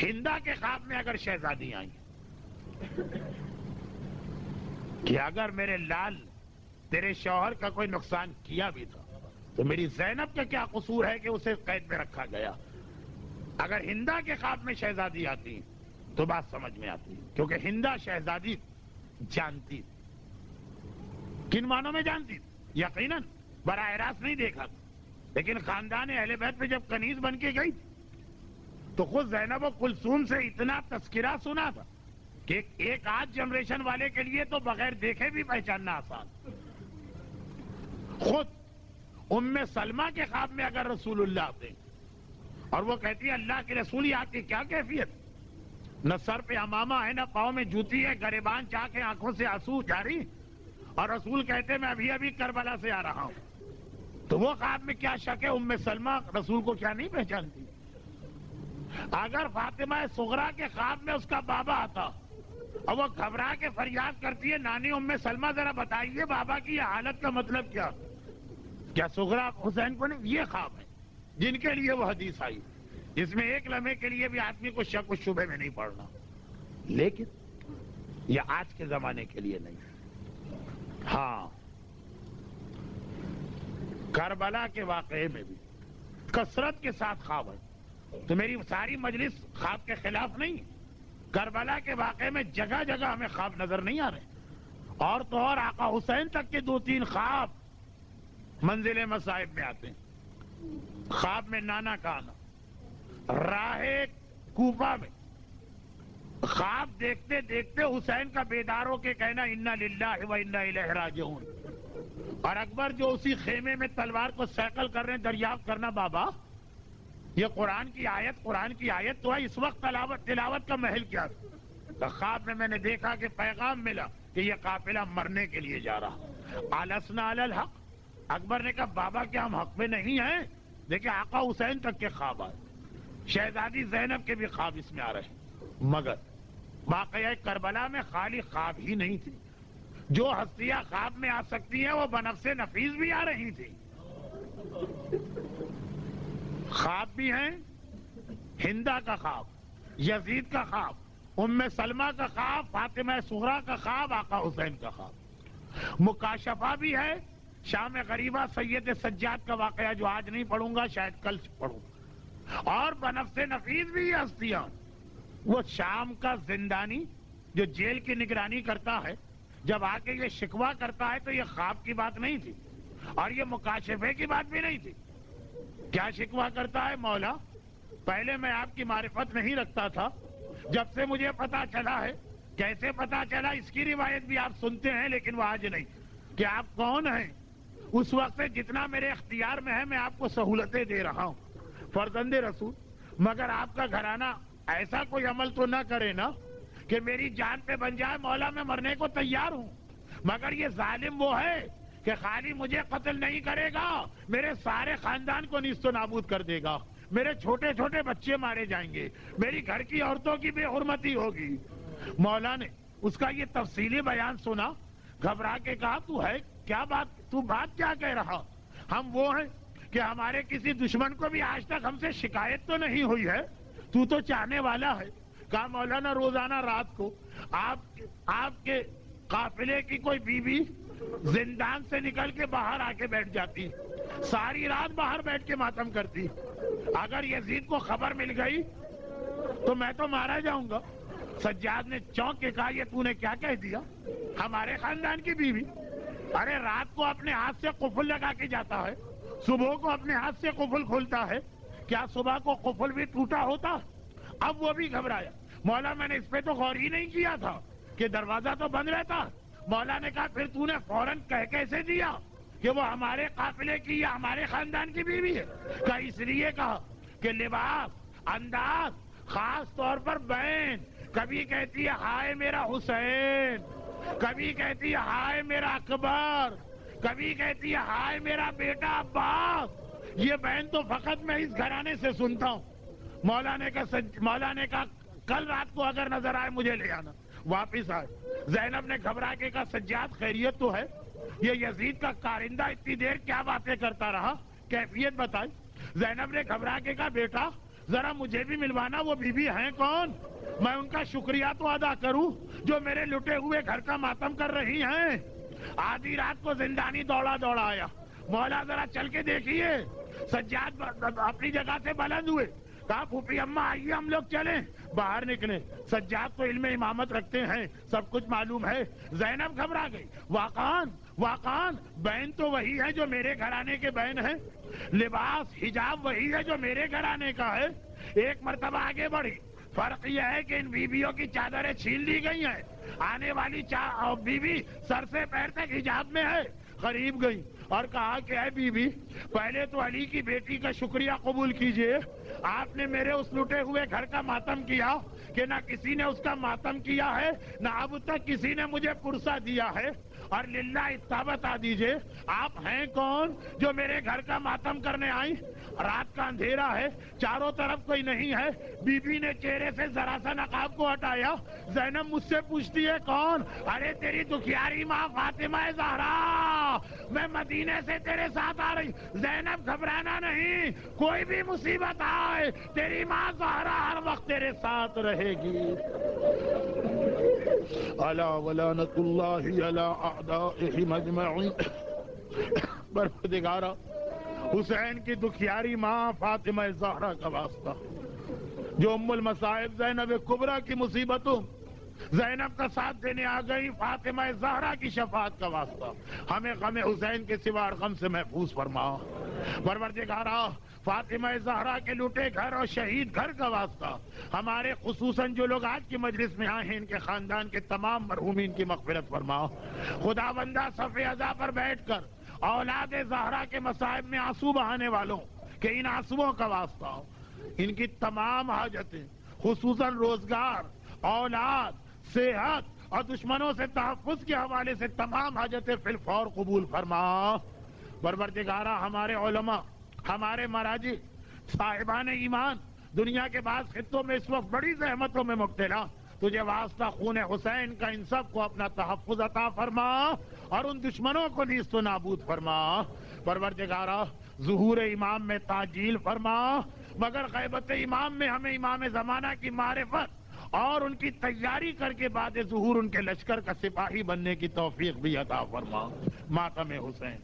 ہندا کے خواب میں اگر شہزادی آئی کہ اگر میرے لال تیرے شوہر کا کوئی نقصان کیا بھی تھا تو میری زینب کا کیا قصور ہے کہ اسے قید میں رکھا گیا. اگر ہندا کے خواب میں شہزادی آتی تو بات سمجھ میں آتی، کیونکہ ہندا شہزادی جانتی. کن معنوں میں جانتی؟ یقیناً براہ راست نہیں دیکھا تھا، لیکن خاندان اہل بیت پہ جب کنیز بن کے گئی تو خود زینب و کلثوم سے اتنا تذکرہ سنا تھا کہ ایک آدھ جنریشن والے کے لیے تو بغیر دیکھے بھی پہچاننا آسان. خود ام سلمہ کے خواب میں اگر رسول اللہ آتے اور وہ کہتی ہے اللہ کے رسول ہی آپ کی کیا کیفیت، نہ سر پہ امامہ ہے نہ پاؤں میں جوتی ہے، گریبان چاہ کے آنکھوں سے آنسو جاری، اور رسول کہتے میں ابھی ابھی کربلا سے آ رہا ہوں، تو وہ خواب میں کیا شک ہے ام سلمہ رسول کو کیا نہیں پہچانتی. اگر فاطمہ صغرا کے خواب میں اس کا بابا آتا اور وہ گھبرا کے فریاد کرتی ہے نانی ام سلمہ ذرا بتائیے بابا کی یہ حالت کا مطلب کیا صغرا حسین کو نہیں؟ یہ خواب ہے جن کے لیے وہ حدیث آئی. اس میں ایک لمحے کے لیے بھی آدمی کو شک و شبہ میں نہیں پڑنا، لیکن یہ آج کے زمانے کے لیے نہیں. ہاں، کربلا کے واقعے میں بھی کثرت کے ساتھ خواب ہے. تو میری ساری مجلس خواب کے خلاف نہیں. کربلا کے واقعے میں جگہ جگہ ہمیں خواب نظر نہیں آ رہے، اور تو اور آقا حسین تک کے 2-3 خواب منزل مصائب میں آتے ہیں. خواب میں نانا کا آنا، راہ کوفہ میں خواب دیکھتے دیکھتے حسین کا بیدار ہو کے کہنا انا للہ و انا الیہ راجعون، اور اکبر جو اسی خیمے میں تلوار کو سیکل کر رہے ہیں دریافت کرنا بابا یہ قرآن کی آیت تو ہے. اس وقت تلاوت کا محل کیا تھا؟ خواب میں نے دیکھا کہ پیغام ملا کہ یہ قافلہ مرنے کے لیے جا رہا. السنا علی الحق. اکبر نے کہا بابا کیا ہم حق میں نہیں ہیں؟ دیکھیں آقا حسین تک کے خواب آئے, شہزادی زینب کے بھی خواب اس میں آ رہے ہیں. مگر واقعہ کربلا میں خالی خواب ہی نہیں تھی. جو ہستیاں خواب میں آ سکتی ہیں وہ بنفس نفیس بھی آ رہی تھی. خواب بھی ہیں, ہندا کا خواب, یزید کا خواب, ام سلمہ کا خواب, فاطمہ صغریٰ کا خواب, آقا حسین کا خواب. مکاشفہ بھی ہے, شام غریبہ سید سجاد کا واقعہ جو آج نہیں پڑھوں گا شاید کل پڑھوں گا. اور بنفس نفیس بھی ہستیاں. وہ شام کا زندانی جو جیل کی نگرانی کرتا ہے, جب آ کے یہ شکوہ کرتا ہے تو یہ خواب کی بات نہیں تھی اور یہ مکاشفے کی بات بھی نہیں تھی. کیا شکوہ کرتا ہے؟ مولا پہلے میں آپ کی معرفت نہیں رکھتا تھا, جب سے مجھے پتا چلا ہے. کیسے پتا چلا اس کی روایت بھی آپ سنتے ہیں لیکن وہ آج نہیں, کہ آپ کون ہیں. اس وقت سے جتنا میرے اختیار میں ہے میں آپ کو سہولتیں دے رہا ہوں فرزند رسول, مگر آپ کا گھرانہ ایسا کوئی عمل تو نہ کرے نا کہ میری جان پہ بن جائے. مولا میں مرنے کو تیار ہوں, مگر یہ ظالم وہ ہے کہ خالی مجھے قتل نہیں کرے گا, میرے سارے خاندان کو نیست و نابود کر دے گا. میرے چھوٹے چھوٹے بچے مارے جائیں گے, میری گھر کی عورتوں کی بے حرمتی ہوگی. مولا نے اس کا یہ تفصیلی بیان سنا, گھبرا کے کہا تو ہے کیا بات, تو بات کیا کہہ رہا؟ ہم وہ ہیں کہ ہمارے کسی دشمن کو بھی آج تک ہم سے شکایت تو نہیں ہوئی ہے, تو تو چاہنے والا ہے. کہا مولانا روزانہ رات کو آپ کے قافلے کی کوئی بیوی زندان سے نکل کے باہر آ کے بیٹھ جاتی, ساری رات باہر بیٹھ کے ماتم کرتی. اگر یزید کو خبر مل گئی تو میں تو مارا جاؤں گا. سجاد نے چونک کے کہا یہ تو نے کیا کہہ دیا؟ ہمارے خاندان کی بیوی؟ ارے رات کو اپنے ہاتھ سے قفل لگا کے جاتا ہے, صبح کو اپنے ہاتھ سے قفل کھولتا ہے, کیا صبح کو قفل بھی ٹوٹا ہوتا؟ اب وہ بھی گھبرایا. مولا میں نے اس پہ تو غور ہی نہیں کیا تھا کہ دروازہ تو بند رہتا. مولا نے کہا پھر تو نے فوراً کہہ کیسے دیا کہ وہ ہمارے قافلے کی یا ہمارے خاندان کی بیوی ہے؟ کہا اس لیے کہا کہ لباس, انداز, خاص طور پر بہن کبھی کہتی ہے ہائے میرا حسین, کبھی کہتی ہے ہائے میرا اکبر, کبھی کہتی ہے ہائے میرا بیٹا عباس. یہ بہن تو فقط میں اس گھرانے سے سنتا ہوں. مولا نے کہا کل رات کو اگر نظر آئے مجھے لے آنا. واپس آئے. زینب نے گھبرا کے کہا سجاد خیریت تو ہے؟ یہ یزید کا کارندہ اتنی دیر کیا باتیں کرتا رہا, کیفیت بتائی. زینب نے گھبرا کے کہا بیٹا ذرا مجھے بھی ملوانا, وہ بیوی ہیں کون؟ میں ان کا شکریہ تو ادا کروں جو میرے لٹے ہوئے گھر کا ماتم کر رہی ہیں. آدھی رات کو زندانی دوڑا آیا. مولا ذرا چل کے دیکھیے. سجاد اپنی جگہ سے بلند ہوئے, کہا پھوپھی اماں آئیے ہم لوگ چلیں. باہر نکلے. سجاد تو علم امامت رکھتے ہیں, سب کچھ معلوم ہے. زینب گھبرا گئی. واقعان بہن تو وہی ہے جو میرے گھرانے کے بہن ہے, لباس حجاب وہی ہے جو میرے گھرانے کا ہے. ایک مرتبہ آگے بڑھی. فرق یہ ہے کہ ان بیویوں کی چادریں چھین لی گئی ہیں, آنے والی بیوی سر سے پیر تک حجاب میں ہے. قریب گئی اور کہا کہ اے بیوی پہلے تو علی کی بیٹی کا شکریہ قبول کیجئے, آپ نے میرے اس لٹے ہوئے گھر کا ماتم کیا کہ نہ کسی نے اس کا ماتم کیا ہے, نہ اب تک کسی نے مجھے پرسہ دیا ہے. اور للہ اتنا بتا دیجئے آپ ہیں کون جو میرے گھر کا ماتم کرنے آئی؟ رات کا اندھیرا ہے, چاروں طرف کوئی نہیں ہے. بی بی نے چہرے سے ذرا سا نقاب کو ہٹایا. زینب مجھ سے پوچھتی ہے کون؟ ارے تیری دکھیاری ماں فاطمہ زہرا, میں مدینے سے تیرے ساتھ آ رہی. زینب گھبرانا نہیں, کوئی بھی مصیبت آئے تیری ماں زہرا ہر وقت تیرے ساتھ رہے گی. الا ولعنۃ اللہ علی اعدائہم اجمعین. پروردگارا حسین کی دکھیاری ماں فاطمہ زہرا کا واسطہ, جو ام المصائب زینب کبریٰ کی مصیبتوں زینب کا ساتھ دینے آ گئی, فاطمہ زہرا کی شفاعت کا واسطہ ہمیں غم حسین کے سوا غم سے محفوظ فرما. پروردگارا فاطمہ زہرا کے لوٹے گھر اور شہید گھر کا واسطہ ہمارے خصوصاً جو لوگ آج کی مجلس میں آئے ہیں ان کے خاندان کے تمام مرحومین کی مغفرت فرما. خدا بندہ صف عزا پر بیٹھ کر اولاد زہرا کے مصائب میں آنسو بہانے والوں کہ ان آنسوؤں کا واسطہ ان کی تمام حاجتیں خصوصاً روزگار، اولاد، صحت اور دشمنوں سے تحفظ کے حوالے سے تمام حاجتیں فی الفور قبول فرما۔ پروردگارہ ہمارے علماء، ہمارے مراجع، صاحبان ایمان دنیا کے بعض خطوں میں اس وقت بڑی زحمتوں میں مبتلا، تجھے واسطہ خون حسین کا ان سب کو اپنا تحفظ عطا فرما اور ان دشمنوں کو نیست و نابود فرما۔ پروردگارہ ظہور امام میں تعجیل فرما، مگر غیبت امام میں ہمیں امام زمانہ کی معرفت اور ان کی تیاری کر کے بعد ظہور ان کے لشکر کا سپاہی بننے کی توفیق بھی عطا فرما۔ ماتم حسین